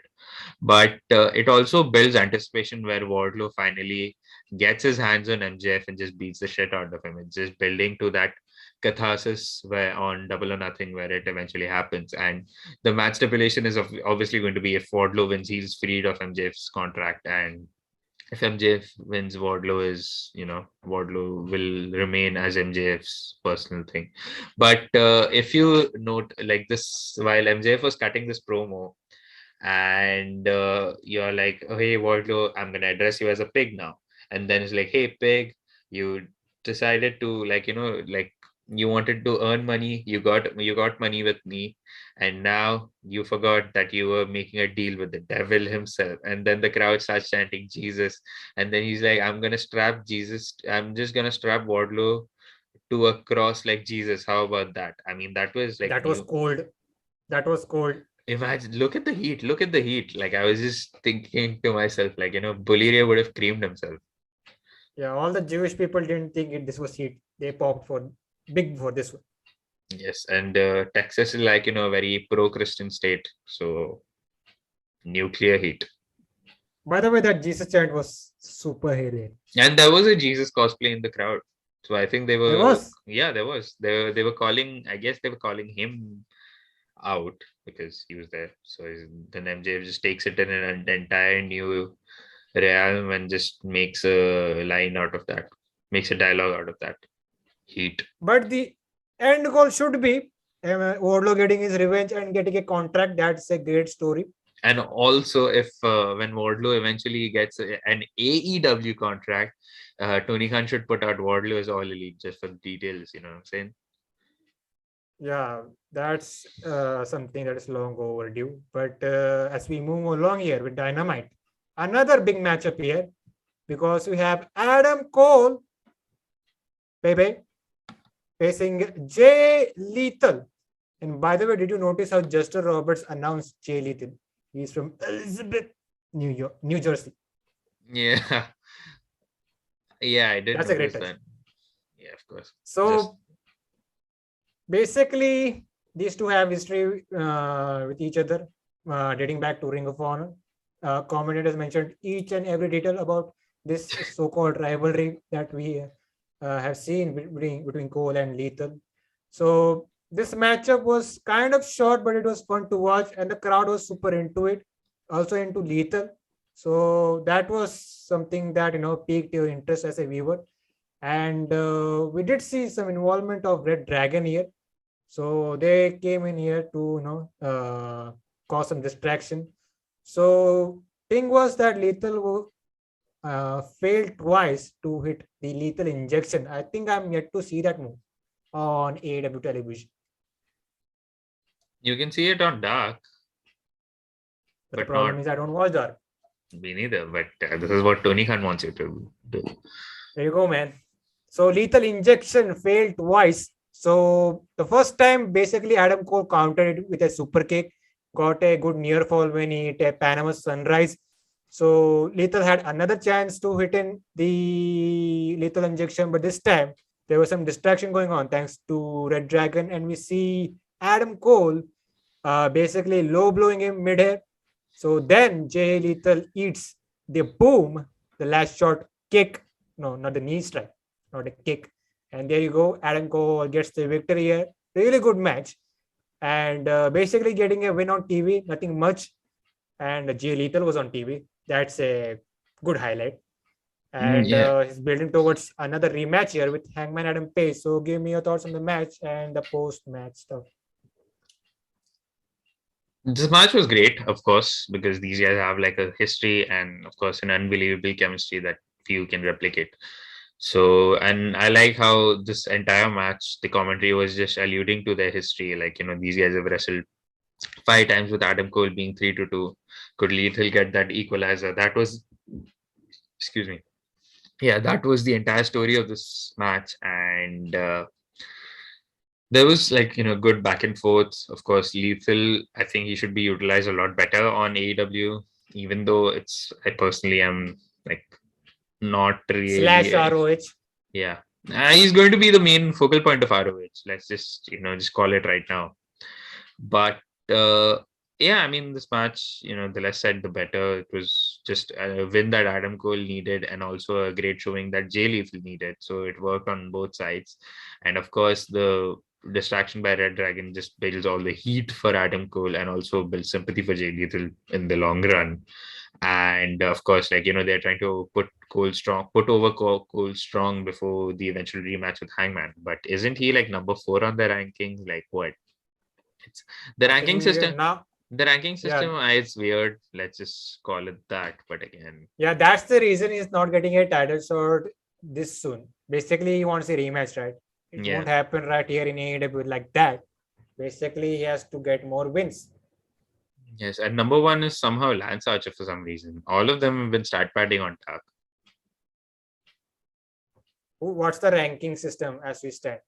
But it also builds anticipation where Wardlow finally gets his hands on MJF and just beats the shit out of him. It's just building to that catharsis where on Double or Nothing where it eventually happens. And the match stipulation is obviously going to be if Wardlow wins, he's freed of MJF's contract. And if MJF wins, Wardlow will remain as MJF's personal thing. But if you note, like, this, while MJF was cutting this promo, and you're like, oh, hey Wardlow, I'm gonna address you as a pig now. And then it's like, hey pig, you decided to, like, like, you wanted to earn money, you got money with me, and now you forgot that you were making a deal with the devil himself. And then the crowd starts chanting Jesus, and then he's like, I'm just gonna strap Wardlow to a cross like Jesus. How about that? I mean, that was like
That was
new.
cold. That was cold.
Imagine, look at the heat. Look at the heat. Like, I was just thinking to myself, like, Buliria would have creamed himself.
Yeah, all the Jewish people didn't think this was heat. They popped for big for this one.
Yes, and Texas is like, a very pro-Christian state, so nuclear heat.
By the way, that Jesus chant was super hilarious.
And there was a Jesus cosplay in the crowd. So I think they
There
were,
was.
yeah, there was. They were calling, I guess they were calling him out because he was there. So then MJF just takes it in an entire new realm and just makes a line out of that, makes a dialogue out of that. Heat.
But the end goal should be Wardlow getting his revenge and getting a contract. That's a great story.
And also, if when Wardlow eventually gets an AEW contract, Tony Khan should put out Wardlow as All Elite just for the details. You know what I'm saying?
Yeah, that's something that is long overdue. But as we move along here with Dynamite, another big matchup here because we have Adam Cole, baby, facing Jay Lethal. And by the way, did you notice how Justin Roberts announced Jay Lethal? He's from Elizabeth, New Jersey.
Yeah, yeah, I did
That's a great
notice
touch.
that. Yeah, of course.
So basically, these two have history with each other, dating back to Ring of Honor. Commentators mentioned each and every detail about this so-called rivalry that we have seen between Cole and Lethal. So this matchup was kind of short, but it was fun to watch, and the crowd was super into it, also into Lethal. So that was something that piqued your interest as a viewer. And we did see some involvement of Red Dragon here. So they came in here to cause some distraction. So thing was that Lethal failed twice to hit the lethal injection. I think I'm yet to see that move on AEW television.
You can see it on Dark.
But the problem is I don't watch Dark.
Me neither, but this is what Tony Khan wants you to do.
There you go, man. So lethal injection failed twice. So the first time, basically, Adam Cole countered it with a super kick, got a good near fall when he hit a Panama Sunrise. So Lethal had another chance to hit in the lethal injection, but this time there was some distraction going on thanks to Red Dragon, and we see Adam Cole basically low blowing him midair. So then Jay Lethal eats the boom, the last shot kick. No, not the knee strike, not a kick. And there you go. Adam Cole gets the victory here. Really good match. And basically getting a win on TV, nothing much. And Jay Lethal was on TV. That's a good highlight. And
Yeah.
he's building towards another rematch here with Hangman Adam Page. So give me your thoughts on the match and the post-match stuff.
This match was great, of course, because these guys have like a history and, of course, an unbelievable chemistry that few can replicate. So, and I like how this entire match, the commentary was just alluding to their history. Like, these guys have wrestled 5 times with Adam Cole being 3-2. Could Lethal get that equalizer? That was, excuse me. Yeah, that was the entire story of this match. And there was like, good back and forth. Of course, Lethal, I think he should be utilized a lot better on AEW, even though I personally am like not
Slash
really.
ROH.
Yeah. He's going to be the main focal point of ROH. Let's just, just call it right now. But yeah, I mean, this match, the less said, the better. It was just a win that Adam Cole needed and also a great showing that Jay Lethal needed. So it worked on both sides. And of course, the distraction by Red Dragon just builds all the heat for Adam Cole and also builds sympathy for Jay Lethal in the long run. And of course, like, they're trying to put over Cole strong before the eventual rematch with Hangman. But isn't he like number 4 on the rankings? Like what? It's the ranking system. The ranking
Yeah,
system, it's weird. Let's just call it that. But again,
yeah, that's the reason he's not getting a title shot this soon. Basically, he wants a rematch, right? It
yeah.
won't happen right here in AEW like that. Basically, he has to get more wins.
Yes, and number one is somehow Lance Archer for some reason. All of them have been start padding on top.
What's the ranking system as we stand?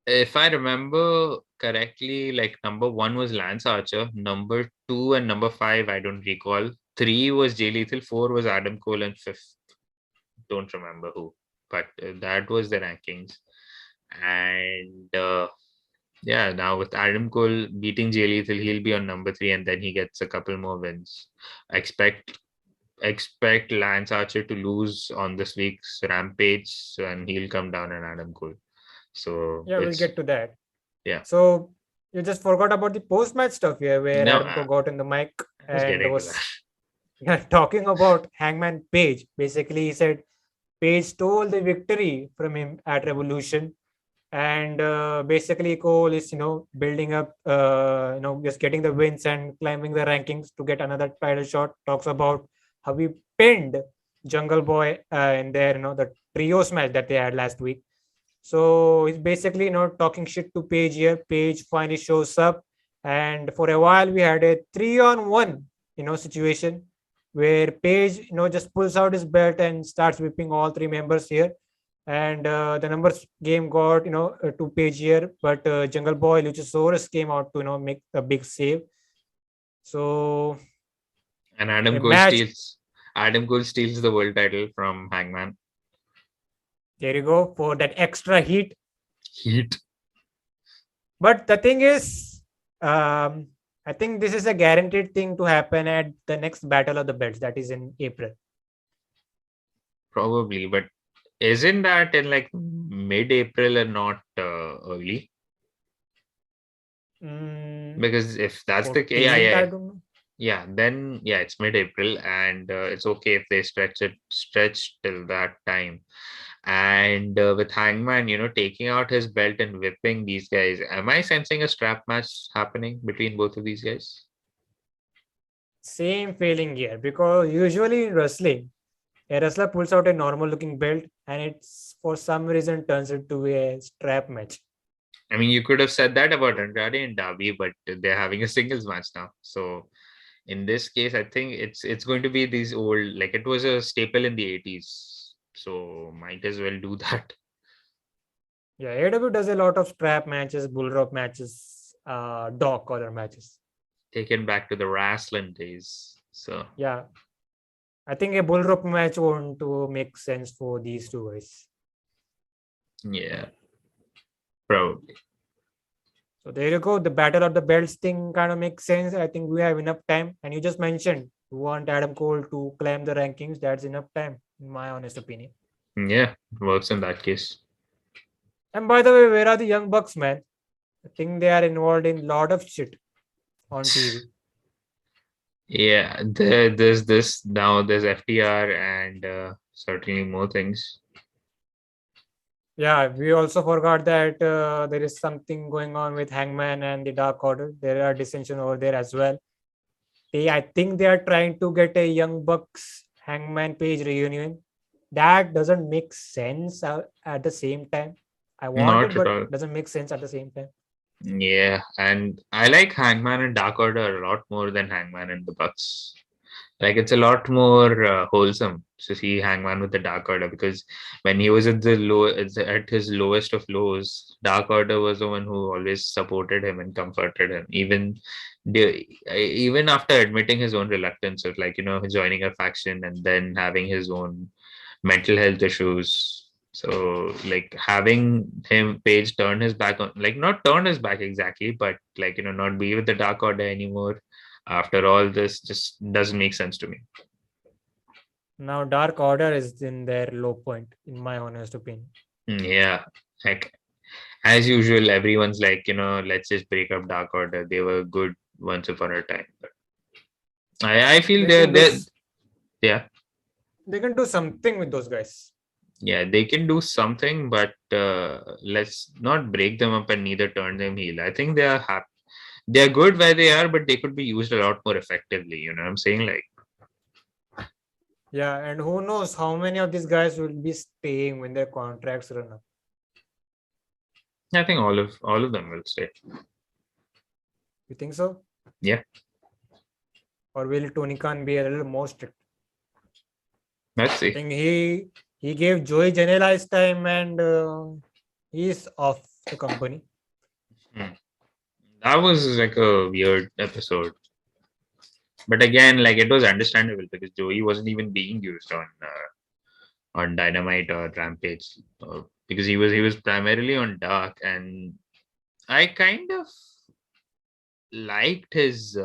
If I remember correctly, like number one was Lance Archer, number two and number five, I don't recall. Three was Jay Lethal, four was Adam Cole, and fifth, don't remember who. But that was the rankings. And yeah, now with Adam Cole beating Jay Lethal, he'll be on number three, and then he gets a couple more wins. Expect Lance Archer to lose on this week's Rampage, and he'll come down on Adam Cole. So
Yeah, we'll
it's
get to that.
yeah.
So you just forgot about the post-match stuff here, where
No,
Adam Cole got in the mic
I was
and
getting to
was
that.
yeah, talking about Hangman Page. Basically, he said Page stole the victory from him at Revolution, and basically Cole is building up, just getting the wins and climbing the rankings to get another title shot. Talks about how he pinned Jungle Boy in their the trios match that they had last week. So he's basically talking shit to Page here. Page finally shows up, and for a while we had a 3-on-1 situation where Page just pulls out his belt and starts whipping all three members here. And the numbers game got to Page here, but Jungle Boy Luchasaurus came out to make a big save. So
And
a match.
Adam Cole steals the world title from Hangman.
There you go for that extra heat.
Heat.
But the thing is, I think this is a guaranteed thing to happen at the next Battle of the Belts, that is in April.
Probably, but isn't that in like mid-April and not early? Because if that's the case,
14th,
yeah,
I don't know.
yeah, then yeah, it's mid-April, and it's okay if they stretch till that time. And with Hangman, taking out his belt and whipping these guys, am I sensing a strap match happening between both of these guys?
Same feeling here, because usually in wrestling, a wrestler pulls out a normal looking belt and it's for some reason turns into a strap match.
I mean, you could have said that about Andrade and Darby, but they're having a singles match now. So in this case, I think it's going to be these old, like it was a staple in the 80s. So might as well do that.
Yeah, AEW does a lot of strap matches, bull rope matches, dog collar matches.
Taken back to the wrestling days. So
yeah, I think a bull rope match won't make sense for these two guys.
Yeah, probably.
So there you go. The Battle of the Belts thing kind of makes sense. I think we have enough time. And you just mentioned you want Adam Cole to climb the rankings. That's enough time, in my honest opinion.
Yeah, works in that case.
And by the way, where are the Young Bucks, man? I think they are involved in a lot of shit on TV.
Yeah, there's this now. There's FTR and certainly more things.
Yeah, we also forgot that there is something going on with Hangman and the Dark Order. There are dissension over there as well. I think they are trying to get a Young Bucks Hangman Page reunion. That doesn't make sense at the same time. I want
Not
it,
at
but
all.
doesn't make sense at the same time.
Yeah, and I like Hangman and Dark Order a lot more than Hangman and the Bucks. Like it's a lot more wholesome to see Hangman with the Dark Order, because when he was at his lowest of lows, Dark Order was the one who always supported him and comforted him, even after admitting his own reluctance of joining a faction and then having his own mental health issues. So like having him Page turn his back on, like not turn his back exactly, but not be with the Dark Order anymore after all this just doesn't make sense to me.
Now, Dark Order is in their low point, in my honest opinion.
Yeah, like as usual, everyone's like, let's just break up Dark Order. They were good once upon a time. But I feel yeah.
They can do something with those guys.
Yeah, they can do something, but let's not break them up and neither turn them heel. I think they are happy. they're good where they are, but they could be used a lot more effectively. You know what I'm saying? Like,
Yeah, and who knows how many of these guys will be staying when their contracts run up.
I think all of them will stay.
You think so?
Yeah.
Or will Tony Khan be a little more strict?
Let's
I
see.
think he gave Joey Janela his time and he's off the company.
That was like a weird episode. But again, like it was understandable because Joey wasn't even being used on Dynamite or Rampage, because he was primarily on Dark, and I kind of liked his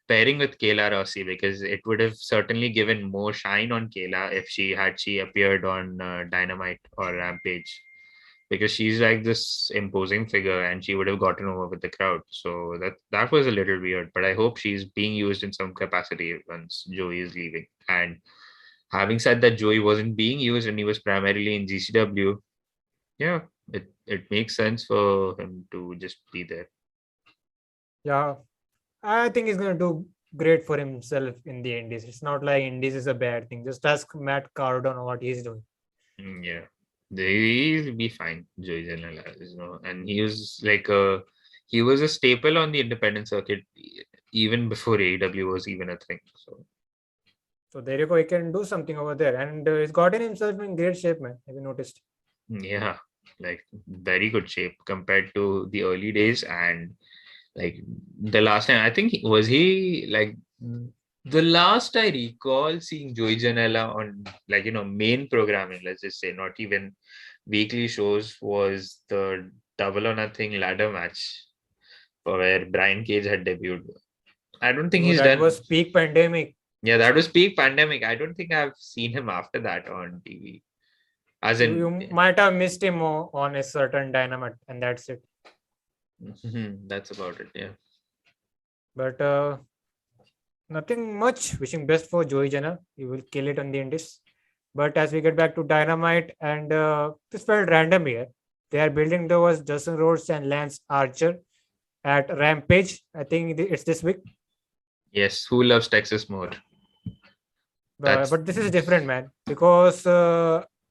pairing with Kayla Rossi because it would have certainly given more shine on Kayla if she appeared on Dynamite or Rampage, because she's like this imposing figure and she would have gotten over with the crowd. So that was a little weird, but I hope she's being used in some capacity once Joey is leaving. And having said that, Joey wasn't being used and he was primarily in GCW. Yeah, it makes sense for him to just be there.
Yeah, I think he's going to do great for himself in the Indies. It's not like Indies is a bad thing. Just ask Matt Cardona what he's doing.
Yeah, he'll be fine, Joey Janela, and he was a staple on the independent circuit even before AEW was even a thing.
So there you go. He can do something over there. And he's gotten himself in great shape, man. Have you noticed?
Yeah, like very good shape compared to the early days, and like the last time I think was he like the last I recall seeing Joey Janela on main programming, let's just say, not even weekly shows, was the Double or Nothing ladder match for where Brian Cage had debuted. I don't think
Bro,
he's
that
done.
was peak pandemic.
Yeah, that was peak pandemic. I don't think I've seen him after that on TV. As
You
in,
might have missed him on a certain dynamite, and that's it.
that's about it. Yeah.
But nothing much. Wishing best for Joey Janela. He will kill it on the Indies. But as we get back to Dynamite, and this felt random here. They are building towards Justin Rhodes and Lance Archer at Rampage. I think it's this week.
Yes. Who loves Texas more? That's
But this is different, man, because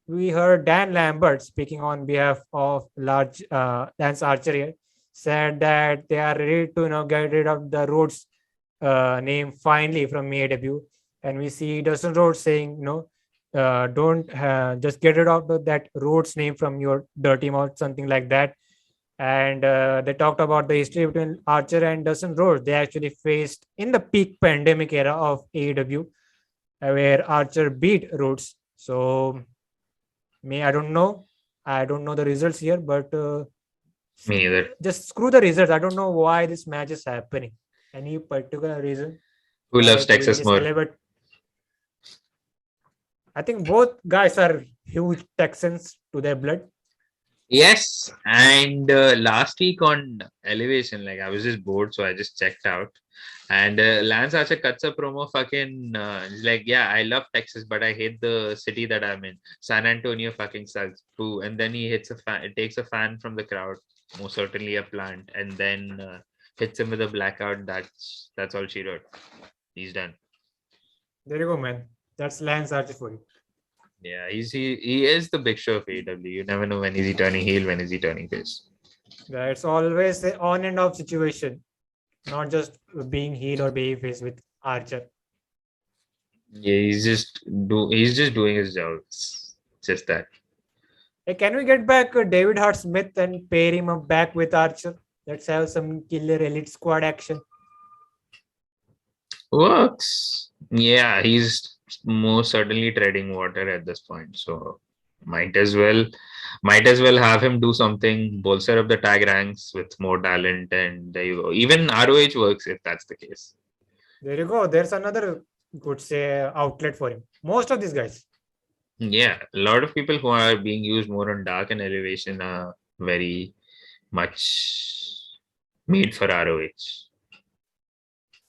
we heard Dan Lambert speaking on behalf of large Lance Archer here, said that they are ready to get rid of the Rhodes name finally from AEW, and we see Dustin Rhodes saying don't just get rid of that Rhodes name from your dirty mouth, something like that. And they talked about the history between Archer and Dustin Rhodes. They actually faced in the peak pandemic era of AEW, where Archer beat Rhodes. So, I don't know. I don't know the results here, but
me neither.
just screw the results. I don't know why this match is happening. Any particular reason
Who
why
loves
it will
Texas
just
more?
elevate? I think both guys are huge Texans to their blood.
Yes, and last week on Elevation, like I was just bored, so I just checked out. And Lance Archer cuts a promo, fucking, he's like, yeah, I love Texas, but I hate the city that I'm in. San Antonio fucking sucks. Boo. And then he hits a fan, it takes a fan from the crowd, most certainly a plant, and then hits him with a blackout. That's all she wrote. He's done.
There you go, man. That's Lance Archer for you.
Yeah, he is the big show of AEW. You never know when is he turning heel, when is he turning face.
Yeah, it's always an on and off situation, not just being heel or baby face with Archer.
Yeah, he's just doing his job. It's just that.
Hey, can we get back David Hart Smith and pair him up back with Archer? Let's have some killer elite squad action.
Works. Yeah, he's most certainly treading water at this point. So might as well have him do something, bolster up the tag ranks with more talent, and there you go. Even ROH works if that's the case.
There you go. There's another good say outlet for him. Most of these guys.
Yeah, a lot of people who are being used more on Dark and Elevation are very much made for ROH.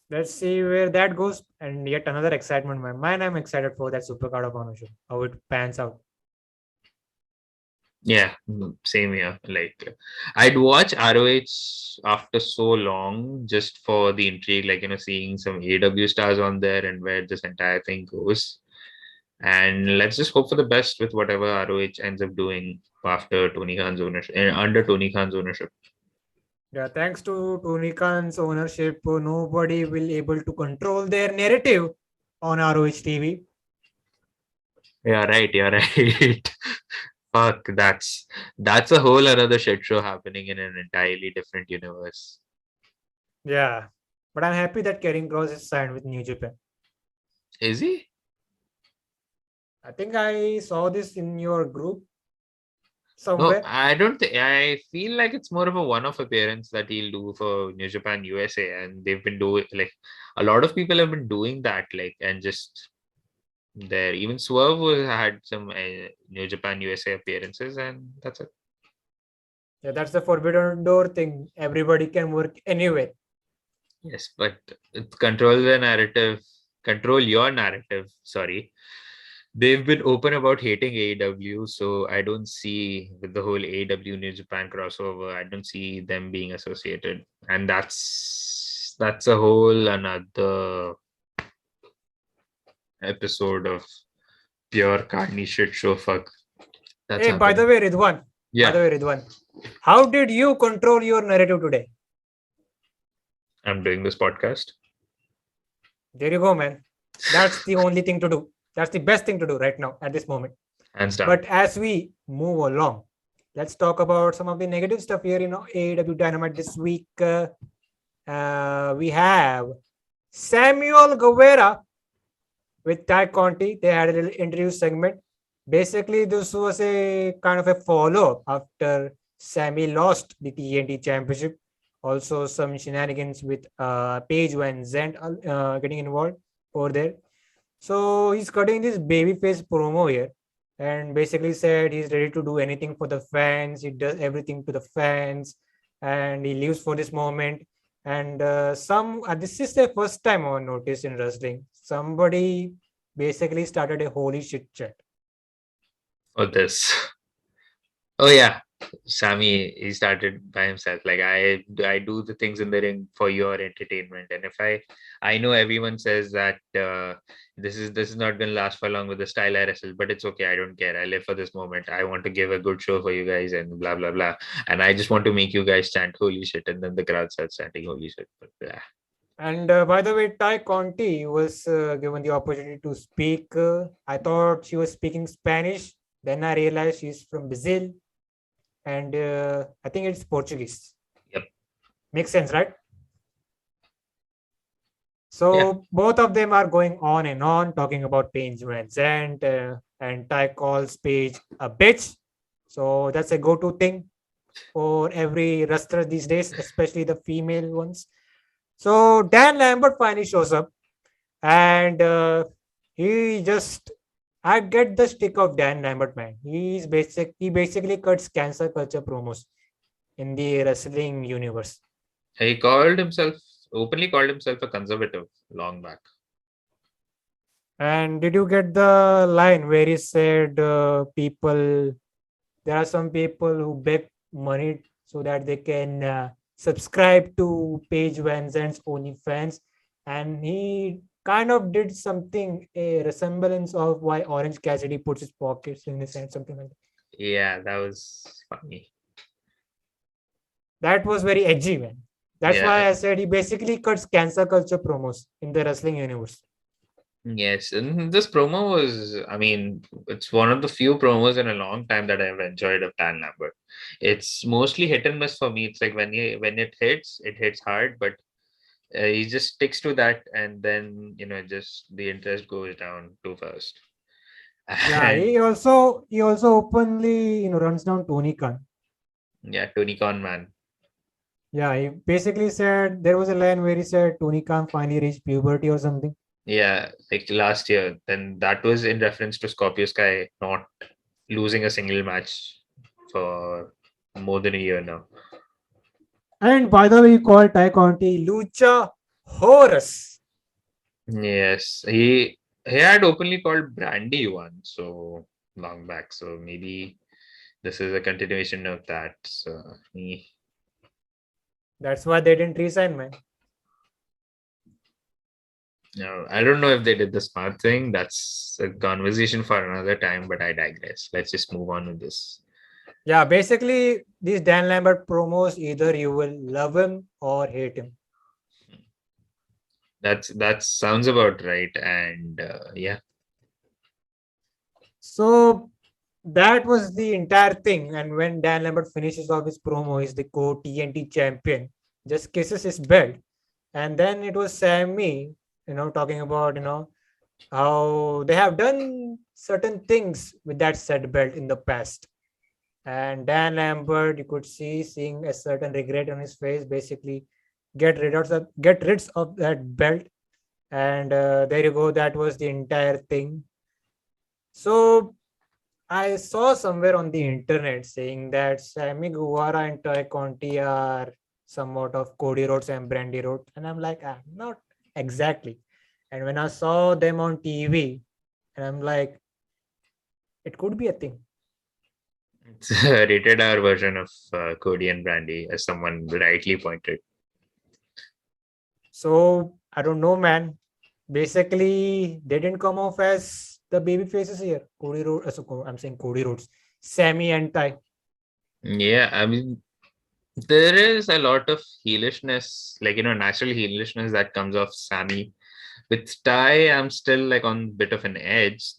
Let's see where that goes. And yet another excitement, man. I'm excited for that Supercard of Honor show. How it pans out.
Yeah, same here. Like, I'd watch ROH after so long just for the intrigue, like, seeing some AEW stars on there and where this entire thing goes. And let's just hope for the best with whatever ROH ends up doing after Tony Khan's ownership, under Tony Khan's ownership.
Yeah, thanks to Tony Khan's ownership, nobody will able to control their narrative on ROH TV.
Yeah, right. You're right. Fuck, that's a whole another shit show happening in an entirely different universe.
Yeah, but I'm happy that Karen Cross is signed with New Japan.
Is he?
I think I saw this in your group
No,
somewhere.
I don't think. I feel like it's more of a one-off appearance that he'll do for New Japan USA, and they've been doing like a lot of people have been doing that, like, and just there. Even Swerve had some New Japan USA appearances, and that's it.
Yeah, that's the forbidden door thing. Everybody can work anywhere.
Yes, but control the narrative, control your narrative. Sorry, they've been open about hating AEW, so I don't see with the whole AEW New Japan crossover. I don't see them being associated, and that's a whole another episode of pure carny shit show. Fuck, that's
Hey, by the
happening.
way, Ridwan. By the
Yeah,
way, Ridwan, how did you control your narrative today?
I'm doing this podcast.
There you go, man. That's the only thing to do. That's the best thing to do right now at this moment.
Hands down.
But as we move along, let's talk about some of the negative stuff here in AEW Dynamite this week. We have Samuel Guevara with Ty Conti. They had a little interview segment. Basically, this was a kind of a follow-up after Sammy lost the TNT Championship. Also, some shenanigans with Page and Zent getting involved over there. So he's cutting this babyface promo here and basically said he's ready to do anything for the fans. He does everything to the fans and he lives for this moment. And this is the first time I noticed in wrestling. Somebody basically started a holy shit chat.
For this. Oh yeah, Sammy, he started by himself. Like, I do the things in the ring for your entertainment, and if I know everyone says that this is not gonna last for long with the style I wrestle, but it's okay. I don't care. I live for this moment. I want to give a good show for you guys, and blah blah blah. And I just want to make you guys chant holy shit, and then the crowd starts chanting holy shit. But yeah.
And by the way, Ty Conti was given the opportunity to speak. I thought she was speaking Spanish. Then I realized she's from Brazil. And I think it's Portuguese.
Yep.
Makes sense, right? So
Yeah.
both of them are going on and on talking about Paige Van Zandt and Ty calls Paige a bitch. So that's a go-to thing for every wrestler these days, especially the female ones. So Dan Lambert finally shows up and he just I get the stick of Dan Lambert, man. He basically cuts cancer culture promos in the wrestling universe.
He openly called himself a conservative long back.
And did you get the line where he said, "People, there are some people who beg money so that they can subscribe to Paige Van Zandt's OnlyFans," and he kind of did something a resemblance of why Orange Cassidy puts his pockets in his hand, something like that.
Yeah, that was funny.
That was very edgy, man. That's
Yeah.
why I said he basically cuts cancer culture promos in the wrestling universe.
Yes, and this promo was, I mean, it's one of the few promos in a long time that I've enjoyed of Dan Lambert. It's mostly hit and miss for me. It's like when it hits hard, but he just sticks to that, and then just the interest goes down too fast.
Yeah,
And
he also openly runs down Tony Khan.
yeah, Tony Khan, man.
Yeah, he basically said there was a line where he said Tony Khan finally reached puberty or something.
Yeah, like last year. Then that was in reference to Scorpio Sky not losing a single match for more than a year now.
And by the way, he called Ty Conti Lucha Horus.
Yes, he had openly called Brandy one so long back. So maybe this is a continuation of that. So
That's why they didn't resign, man.
no, I don't know if they did the smart thing. That's a conversation for another time, but I digress. Let's just move on with this.
Yeah, basically, these Dan Lambert promos, either you will love him or hate him.
That sounds about right. And yeah.
So that was the entire thing. And when Dan Lambert finishes off his promo, he's the co-TNT champion, just kisses his belt. And then it was Sammy, talking about, how they have done certain things with that said belt in the past. And Dan Lambert, you could seeing a certain regret on his face, basically get rid of that belt. And there you go, that was the entire thing. So I saw somewhere on the internet saying that Sammy Guevara and Conti are somewhat of Cody Rhodes and Brandy Rhodes. And I'm like, not exactly. And when I saw them on TV, and I'm like, it could be a thing.
It's a rated R version of Cody and Brandy, as someone rightly pointed.
So I don't know, man. Basically, they didn't come off as the baby faces here. Cody Rhodes, I'm saying Cody Rhodes, Sammy and Ty.
Yeah, I mean, there is a lot of heelishness, like, natural heelishness that comes off Sammy. With Ty, I'm still like on a bit of an edge.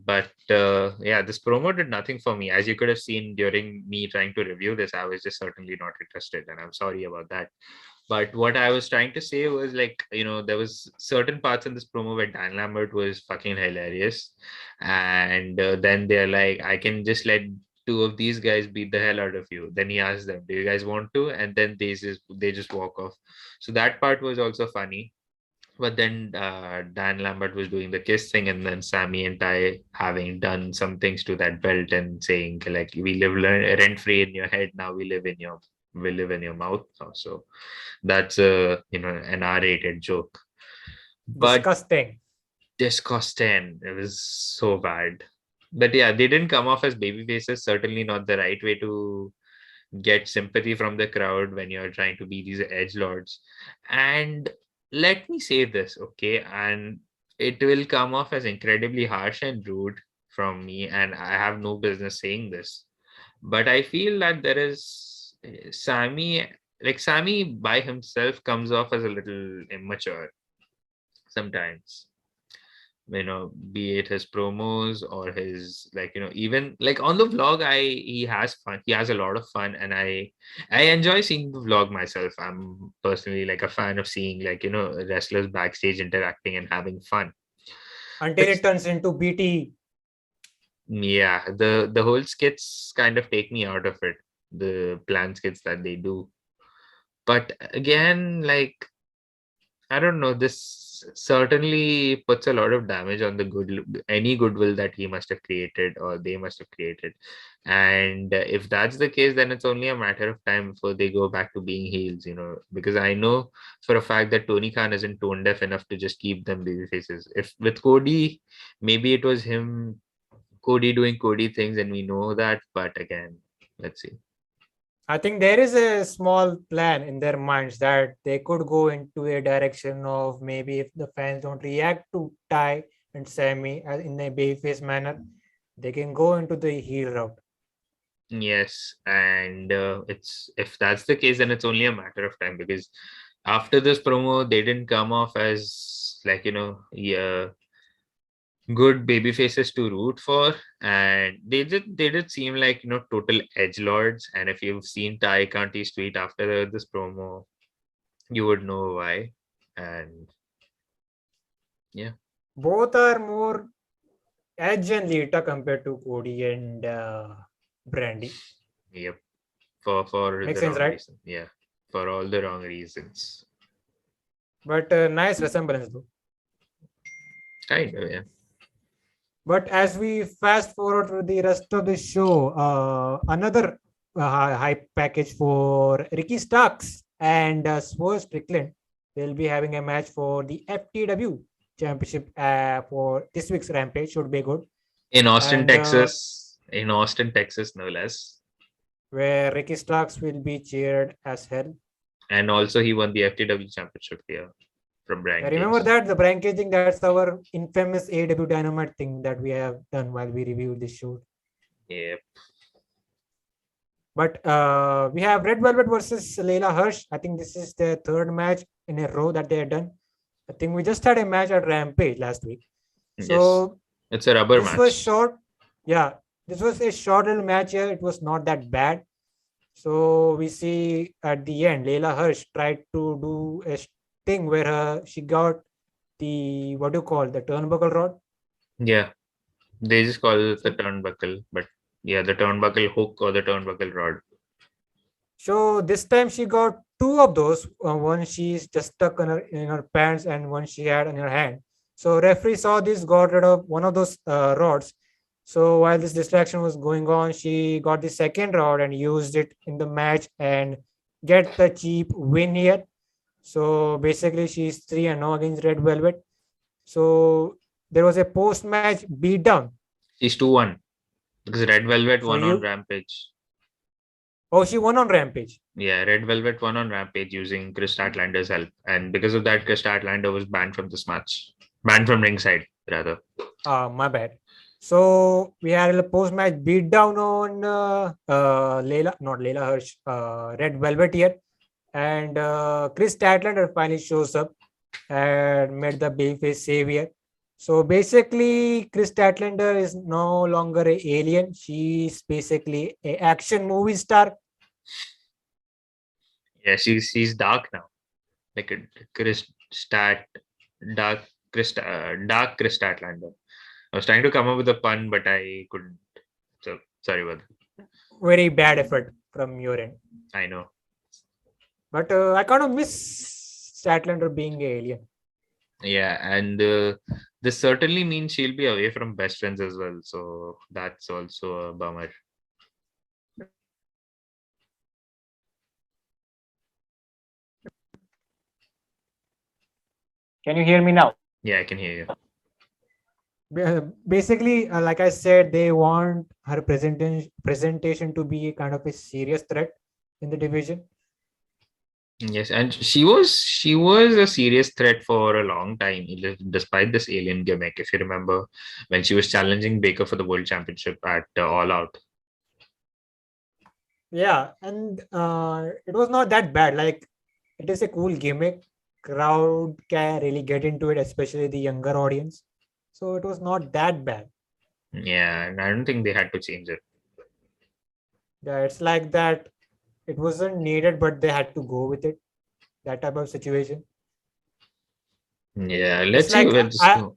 But yeah, this promo did nothing for me. As you could have seen during me trying to review this, I was just certainly not interested. And I'm sorry about that. But what I was trying to say was like, there was certain parts in this promo where Dan Lambert was fucking hilarious. And then they're like, I can just let two of these guys beat the hell out of you. Then he asks them, do you guys want to? And then they just walk off. So that part was also funny. But then Dan Lambert was doing the kiss thing, and then Sammy and Ty having done some things to that belt and saying like, we live rent free in your head, now we live in your mouth now. So that's an R-rated joke. But disgusting. It was so bad. But yeah, they didn't come off as baby faces. Certainly not the right way to get sympathy from the crowd when you're trying to be these edge lords. And let me say this, okay? And it will come off as incredibly harsh and rude from me, and I have no business saying this. But I feel that there is Sammy by himself comes off as a little immature sometimes. Be it his promos or his even like on the vlog, he has fun. He has a lot of fun, and I enjoy seeing the vlog myself. I'm personally like a fan of seeing wrestlers backstage interacting and having fun
until it turns into BT.
Yeah, the whole skits kind of take me out of it, the planned skits that they do. But again, like, I don't know, this certainly puts a lot of damage on any goodwill that he must have created or they must have created. And if that's the case, then it's only a matter of time before they go back to being heels, because I know for a fact that Tony Khan isn't tone deaf enough to just keep them baby faces. If with Cody, maybe it was Cody doing Cody things, and we know that, but again, let's see.
I think there is a small plan in their minds that they could go into a direction of maybe if the fans don't react to Ty and Sammy in a babyface manner, they can go into the heel route.
Yes, and if that's the case, then it's only a matter of time, because after this promo, they didn't come off as good baby faces to root for, and they did seem like total edge lords. And if you've seen Ty Conti's tweet after this promo, you would know why. And yeah,
both are more edge and Lita compared to Cody and Brandy.
Yep, for
Makes
the
sense,
wrong
right?
reason. Yeah, for all the wrong reasons.
But nice resemblance though.
Kind of, yeah.
But as we fast forward to the rest of the show, another hype package for Ricky Starks and Swerve Strickland. They'll be having a match for the FTW Championship for this week's Rampage. Should be good.
In Austin,
And,
Texas. in Austin, Texas, no less.
where Ricky Starks will be cheered as hell.
And also, he won the FTW championship here from Bryan
I remember
Cage.
that the Bryan Cage thing. That's our infamous AEW Dynamite thing that we have done while we reviewed this show.
Yeah.
But we have Red Velvet versus Leyla Hirsch. I think this is their third match in a row that they have done. I think we just had a match at Rampage last week.
Yes.
So
It's a rubber
this was
match.
short. Yeah, this was a short little match here. It was not that bad. So we see at the end, Leyla Hirsch tried to do a thing where she got the, what do you call, the turnbuckle rod.
Yeah. They just call it the turnbuckle, but yeah, the turnbuckle hook or the turnbuckle rod.
So this time she got two of those. One she's just stuck in her pants, and one she had in her hand. So referee saw this, got rid of one of those rods. So while this distraction was going on, she got the second rod and used it in the match and get the cheap win here. So basically, she's 3-0 against Red Velvet. So there was a post-match beatdown.
She's 2-1 because Red Velvet
So
won on
you,
Rampage.
oh, she won on Rampage.
Yeah, Red Velvet won on Rampage using Chris Statlander's help. And because of that, Chris Statlander was banned from this match. Banned from ringside, rather.
My bad. So we had a post-match beatdown on Leyla Hirsch, Red Velvet here, and Chris Statlander finally shows up and made the babyface savior. So basically, Chris Statlander is no longer an alien. She's basically a action movie star.
Yeah, she's dark now. Like a Chris Stat, dark Chris Statlander. I was trying to come up with a pun, but I couldn't. So sorry about that.
Very bad effort from your end.
I know.
But I kind of miss Statlander being an alien.
Yeah, and this certainly means she'll be away from best friends as well. So that's also a bummer.
Can you hear me now?
Yeah, I can hear you.
Basically, like I said, they want her presentation to be kind of a serious threat in the division.
Yes, and she was a serious threat for a long time, despite this alien gimmick. If you remember, when she was challenging Baker for the world championship at All Out.
Yeah, and it was not that bad. Like, it is a cool gimmick. Crowd can really get into it, especially the younger audience. So it was not that bad.
Yeah, and I don't think they had to change it.
Yeah, it's like that. It wasn't needed, but they had to go with it. That type of situation.
Yeah,
It's
let's see
like
where this goes.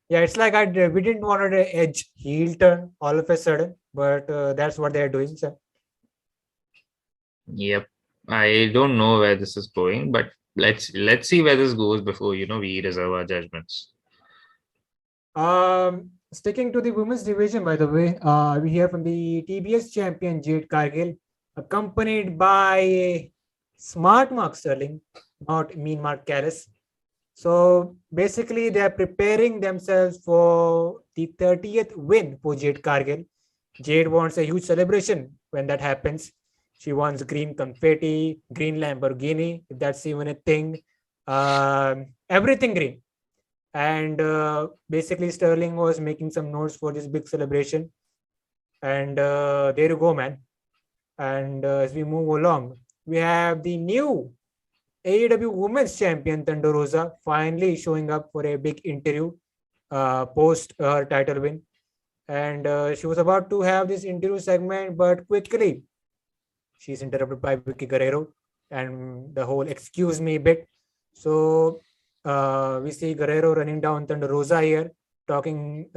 yeah, it's like we didn't want an edge heel turn all of a sudden, but that's what they're doing. So
Yep, I don't know where this is going, but let's see where this goes before we reserve our judgments.
Sticking to the women's division, by the way, we hear from the TBS champion Jade Cargill, accompanied by Smart Mark Sterling, not Mean Mark Callis. So basically, they are preparing themselves for the 30th win for Jade Cargill. Jade wants a huge celebration when that happens. She wants green confetti, green Lamborghini, if that's even a thing. Everything green. And basically, Sterling was making some notes for this big celebration. And there you go, man. And as we move along, we have the new AEW Women's Champion Thunder Rosa finally showing up for a big interview post her title win. And she was about to have this interview segment, but quickly she's interrupted by Vicky Guerrero and the whole excuse me bit. So we see Guerrero running down Thunder Rosa here, talking,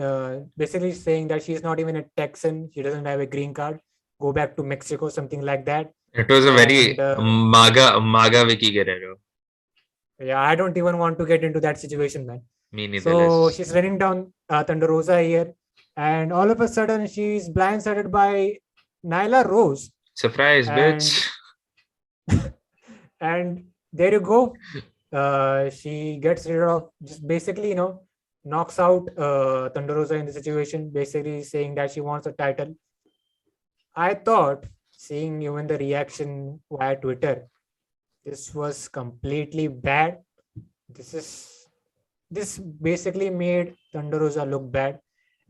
basically saying that she's not even a Texan. She doesn't have a green card. Go back to Mexico, something like that.
It was a very MAGA Vicky Guerrero.
Yeah, I don't even want to get into that situation, man.
Me neither.
So she's running down Thunder Rosa here, and all of a sudden she's blindsided by Nyla Rose.
Surprise, bitch.
And there you go. She gets rid of just basically, knocks out Thunder Rosa in the situation, basically saying that she wants a title. I thought, seeing even the reaction via Twitter, this was completely bad. This is this basically made Thunder Rosa look bad,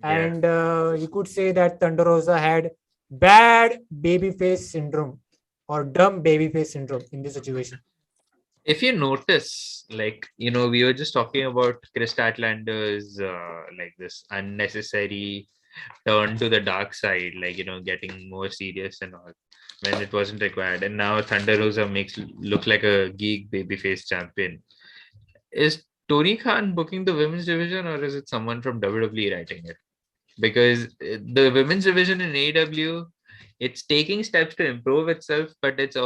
Yeah.
and you could say that Thunder Rosa had bad babyface syndrome or dumb babyface syndrome in this situation.
If you notice, like, we were just talking about Chris Statlander's like this unnecessary turn to the dark side, like, getting more serious and all when it wasn't required. And now Thunder Rosa makes look like a geek babyface champion. Is Tony Khan booking the women's division, or is it someone from WWE writing it? Because the women's division in AEW, it's taking steps to improve itself, but it's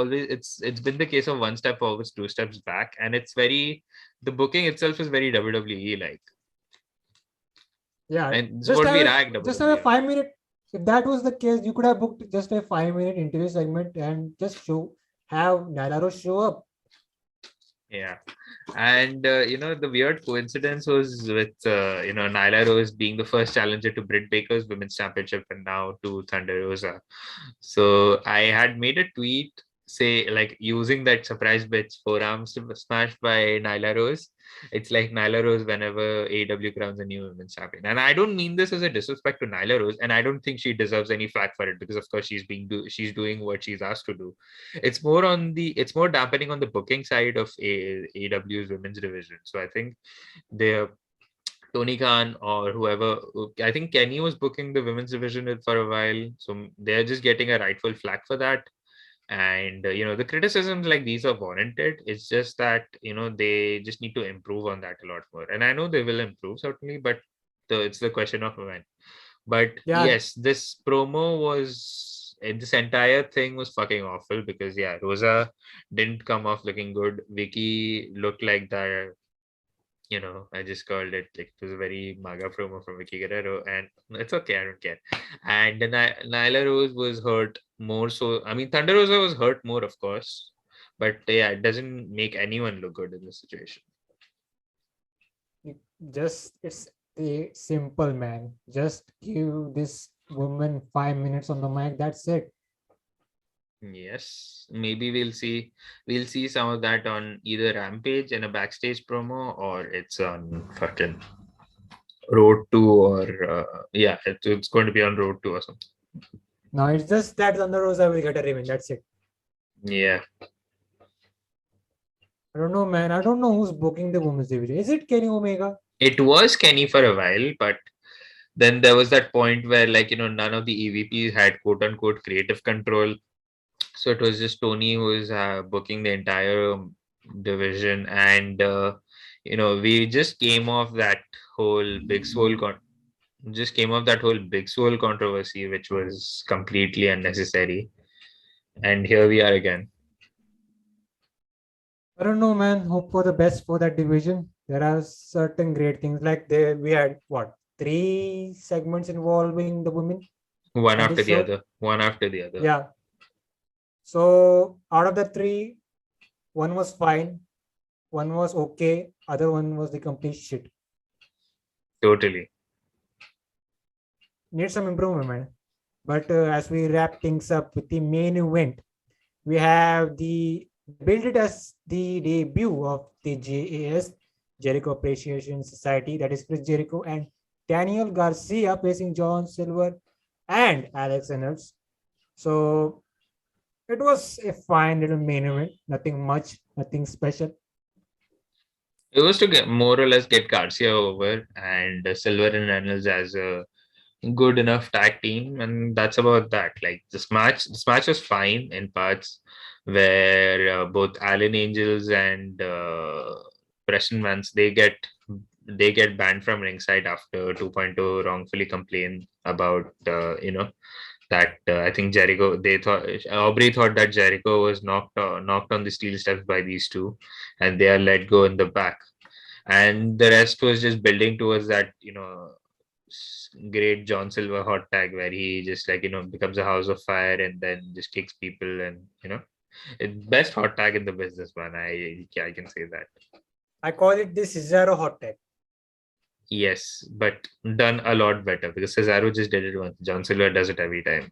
been the case of one step forward, two steps back, and the booking itself is very WWE like,
Yeah,
and it's what we rag
just have a
WWE.
5 minute. If that was the case, you could have booked just a 5 minute interview segment and just have Nyla Rose show up.
Yeah. And the weird coincidence was with Nyla Rose being the first challenger to Britt Baker's women's championship and now to Thunder Rosa. So I had made a tweet say, like, using that surprise bitch forearm smash by Nyla Rose. It's like Nyla Rose whenever AEW crowns a new women's champion. And I don't mean this as a disrespect to Nyla Rose, and I don't think she deserves any flack for it, because of course she's doing what she's asked to do. It's more dampening on the booking side of AEW's women's division. So I think they're Tony Khan or whoever, I think Kenny was booking the women's division for a while. So they're just getting a rightful flack for that. And the criticisms like these are warranted. It's just that they just need to improve on that a lot more. And I know they will improve certainly, but it's the question of when. But
Yeah,
yes, this promo this entire thing was fucking awful, because yeah, Rosa didn't come off looking good. Vicky looked like that. I just called it, like, it was a very MAGA promo from Vicky Guerrero, and it's okay, I don't care. And Nyla Rose was hurt more so. I mean, Thunder Rosa was hurt more, of course, but yeah, it doesn't make anyone look good in this situation.
it's a simple, man. Just give this woman 5 minutes on the mic. That's it.
Yes, maybe we'll see some of that on either Rampage in a backstage promo, or it's on fucking Road 2, or yeah, it's going to be on Road 2 or something.
No, it's just that Thunder Rosa will get a revenge. That's it.
Yeah.
I don't know, man. I don't know who's booking the women's division. Is it Kenny Omega?
It was Kenny for a while, but then there was that point where, like, none of the EVPs had quote unquote creative control. So it was just Tony who was booking the entire division. And, we just came off that whole Big Swole controversy, which was completely unnecessary. And here we are again.
I don't know, man. Hope for the best for that division. There are certain great things like we had what 3 segments involving the women
One
on
after
this
the
show.
other. One after the other.
Yeah. So out of the 3, one was fine, one was okay, other one was the complete shit.
Totally.
Need some improvement, man. But as we wrap things up with the main event, we have the build it as the debut of the JAS, Jericho Appreciation Society, that is Chris Jericho and Daniel Garcia facing John Silver and Alex Reynolds. So it was a fine little main event, nothing much, nothing special.
It was to get more or less get Garcia over and Silver and Reynolds as a good enough tag team, and that's about that. Like, this match was fine in parts, where both Allin Angels and Preston Vance, they get banned from ringside after 2.0 wrongfully complained about that I think Jericho, they thought Aubrey thought that Jericho was knocked on the steel steps by these two, and they are let go in the back. And the rest was just building towards that great John Silver hot tag, where he just, like, becomes a house of fire and then just kicks people, and best hot tag in the business, man. I can say that.
I call it the Cesaro hot tag.
Yes, but done a lot better because Cesaro just did it once. John Silver does it every time.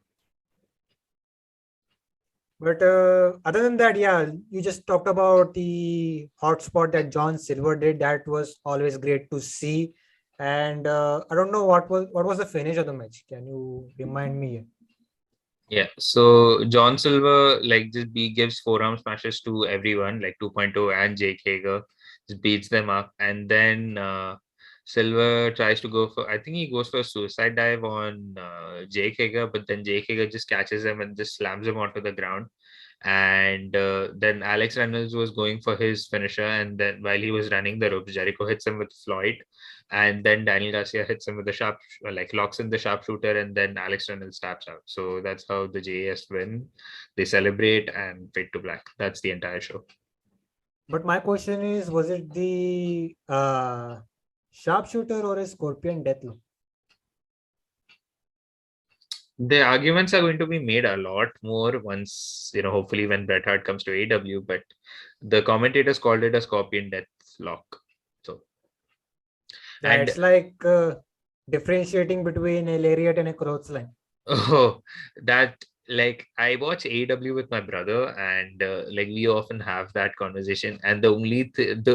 But other than that, yeah, you just talked about the hotspot that John Silver did. That was always great to see. And I don't know what was the finish of the match. Can you remind me?
Yeah, so John Silver like just gives forearm smashes to everyone, like 2.0 and Jake Hager, just beats them up, and then Silver tries to go for, I think he goes for a suicide dive on Jake Hager, but then Jake Hager just catches him and just slams him onto the ground. And then Alex Reynolds was going for his finisher, and then while he was running the ropes, Jericho hits him with Floyd, and then Daniel Garcia hits him with the like locks in the sharpshooter, and then Alex Reynolds taps out. So that's how the JAS win. They celebrate and fade to black. That's the entire show.
But my question is, was it the sharpshooter or a scorpion deathlock?
The arguments are going to be made a lot more once, hopefully when Bret Hart comes to AEW, but the commentators called it a scorpion death lock. So,
Yeah,
and
it's like differentiating between a lariat and a clothesline.
oh, that like I watch AEW with my brother, and like we often have that conversation. And the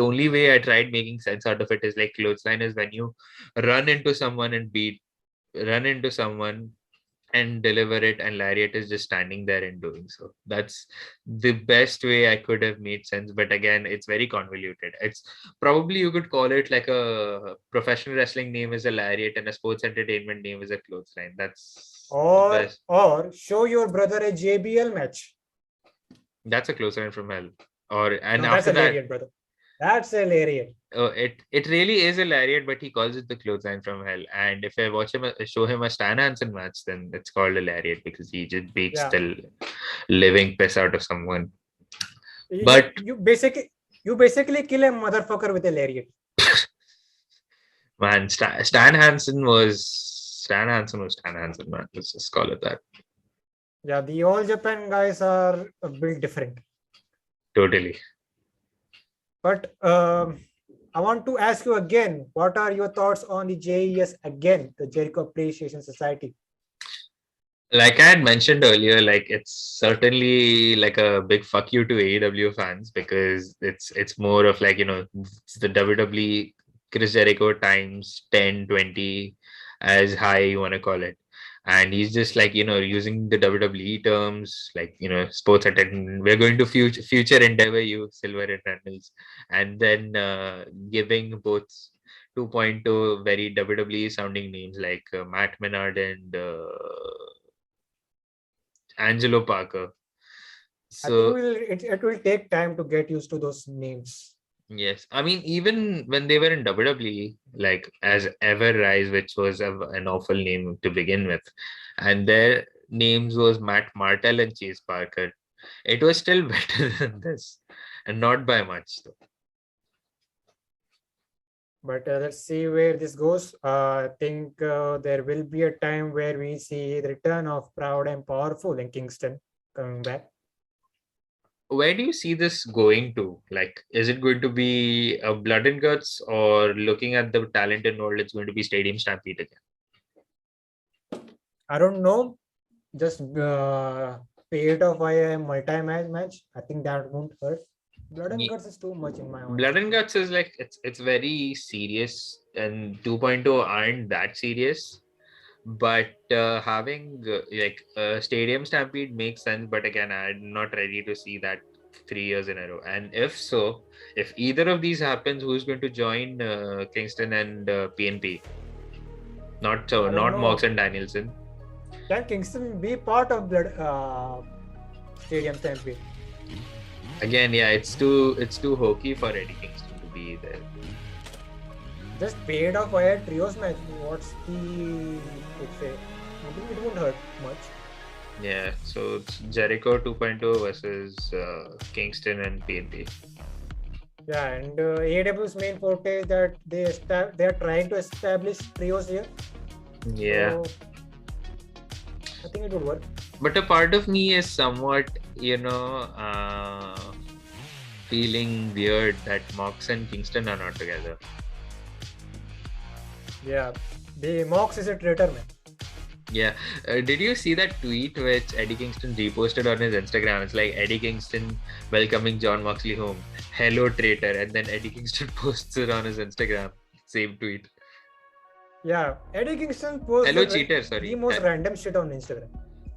only way I tried making sense out of it is like clothesline is when you run into someone and run into someone and deliver it, and lariat is just standing there and doing so. That's the best way I could have made sense, but again, it's very convoluted. It's probably, you could call it like a professional wrestling name is a lariat and a sports entertainment name is a clothesline. That's the best.
Or show your brother a JBL match.
That's a clothesline from hell. And
No, that's
after
a
that,
lariat, brother. That's a lariat.
it really is a lariat, but he calls it the clothesline from hell. And if I watch him show him a Stan Hansen match, then it's called a lariat because he just beats
Yeah.
the living piss out of someone.
You-
But
you basically kill a motherfucker with a lariat.
man, Stan Hansen was Stan Hansen, man. Let's just call it that.
Yeah, the All Japan guys are built different.
Totally.
But I want to ask you again, what are your thoughts on the JES again, the Jericho Appreciation Society?
Like I had mentioned earlier, like it's certainly like a big fuck you to AEW fans because it's more of like, it's the WWE Chris Jericho times 10, 20, as high you want to call it. And he's just like, using the WWE terms, like, sports attendant, we're going to future endeavor you, Silver and Reynolds. And then giving both 2.0 very WWE sounding names like Matt Menard and Angelo Parker. So
I think it will take time to get used to those names.
yes, I mean, even when they were in WWE, like as Ever Rise, which was an awful name to begin with, and their names was Matt Martell and Chase Parker, it was still better than this, and not by much though.
But let's see where this goes. I think there will be a time where we see the return of Proud and Powerful in Kingston coming back.
Where do you see this going to? Like, is it going to be a Blood and Guts, or looking at the talent involved, it's going to be Stadium Stampede again?
I don't know. Just pay it off via a multi-match match. I think that won't hurt. Blood and Guts is too much in my mind.
Blood and Guts is like it's very serious, and 2.0 aren't that serious. But having like a Stadium Stampede makes sense. But again, I'm not ready to see that 3 years in a row. And if so, if either of these happens, who's going to join Kingston and PNP? Not Mox and Danielson.
Can Kingston be part of Stadium Stampede?
Again, yeah, it's too hokey for Eddie Kingston to be there.
Just paid off via trios match. What's the say? It won't hurt much.
Yeah, so it's Jericho 2.0 versus Kingston and PNP.
Yeah, and AEW's main forte is that they are trying to establish trios here.
Yeah.
So, I think it would work.
But a part of me is somewhat, feeling weird that Mox and Kingston are not together.
Yeah, the Mox is a traitor, man.
Yeah. Did you see that tweet which Eddie Kingston reposted on his Instagram? It's like Eddie Kingston welcoming John Moxley home. Hello, traitor. And then Eddie Kingston posts it on his Instagram. Same tweet.
Yeah, Eddie Kingston posts
Hello, cheater. Sorry.
the most random shit on Instagram.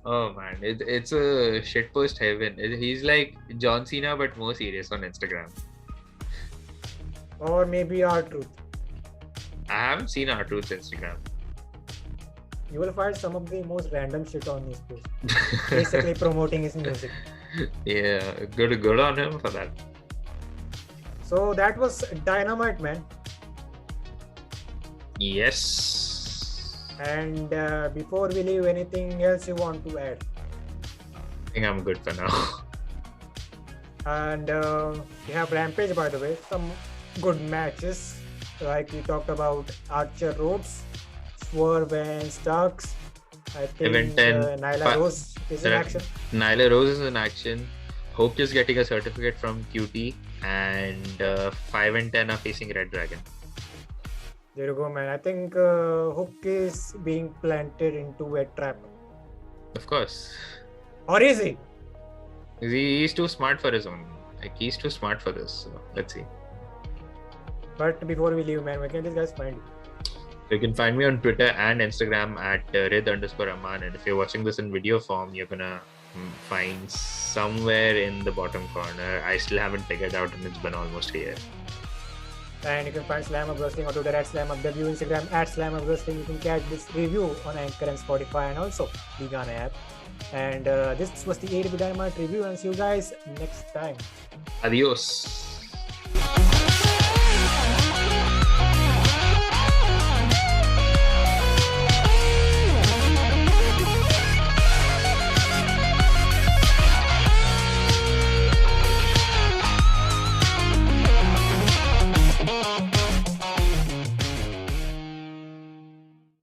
Oh man, it's a shitpost heaven. He's like John Cena but more serious on Instagram.
Or maybe R-Truth.
I haven't seen R-Truth's Instagram.
You will find some of the most random shit on his post. Basically promoting his music.
Yeah, good on him for that.
So that was Dynamite, man.
Yes.
And before we leave, anything else you want to add?
I think I'm good for now.
And we have Rampage, by the way. Some good matches. Like we talked about Archer Rhodes, Swerve and Starks. I think
Event 10,
Nyla Rose is in action.
Nyla Rose is in action. Hook is getting a certificate from QT. And 5 and 10 are facing Red Dragon.
There you go, man. I think Hook is being planted into a trap.
Of course.
Or is he?
He's too smart for his own. Like, he's too smart for this. So let's see.
But before we leave, man, where can these guys find you?
You can find me on Twitter and Instagram at Rid_Aman. And if you're watching this in video form, you're gonna find somewhere in the bottom corner. I still haven't figured out, and it's been almost a year.
And you can find Slamhub Wrestling on Twitter at SlamHubW, Instagram at SlamHub Wrestling. You can catch this review on Anchor and Spotify and also the Ghana app. And this was the AEW Dynamite review, and see you guys next time.
Adios.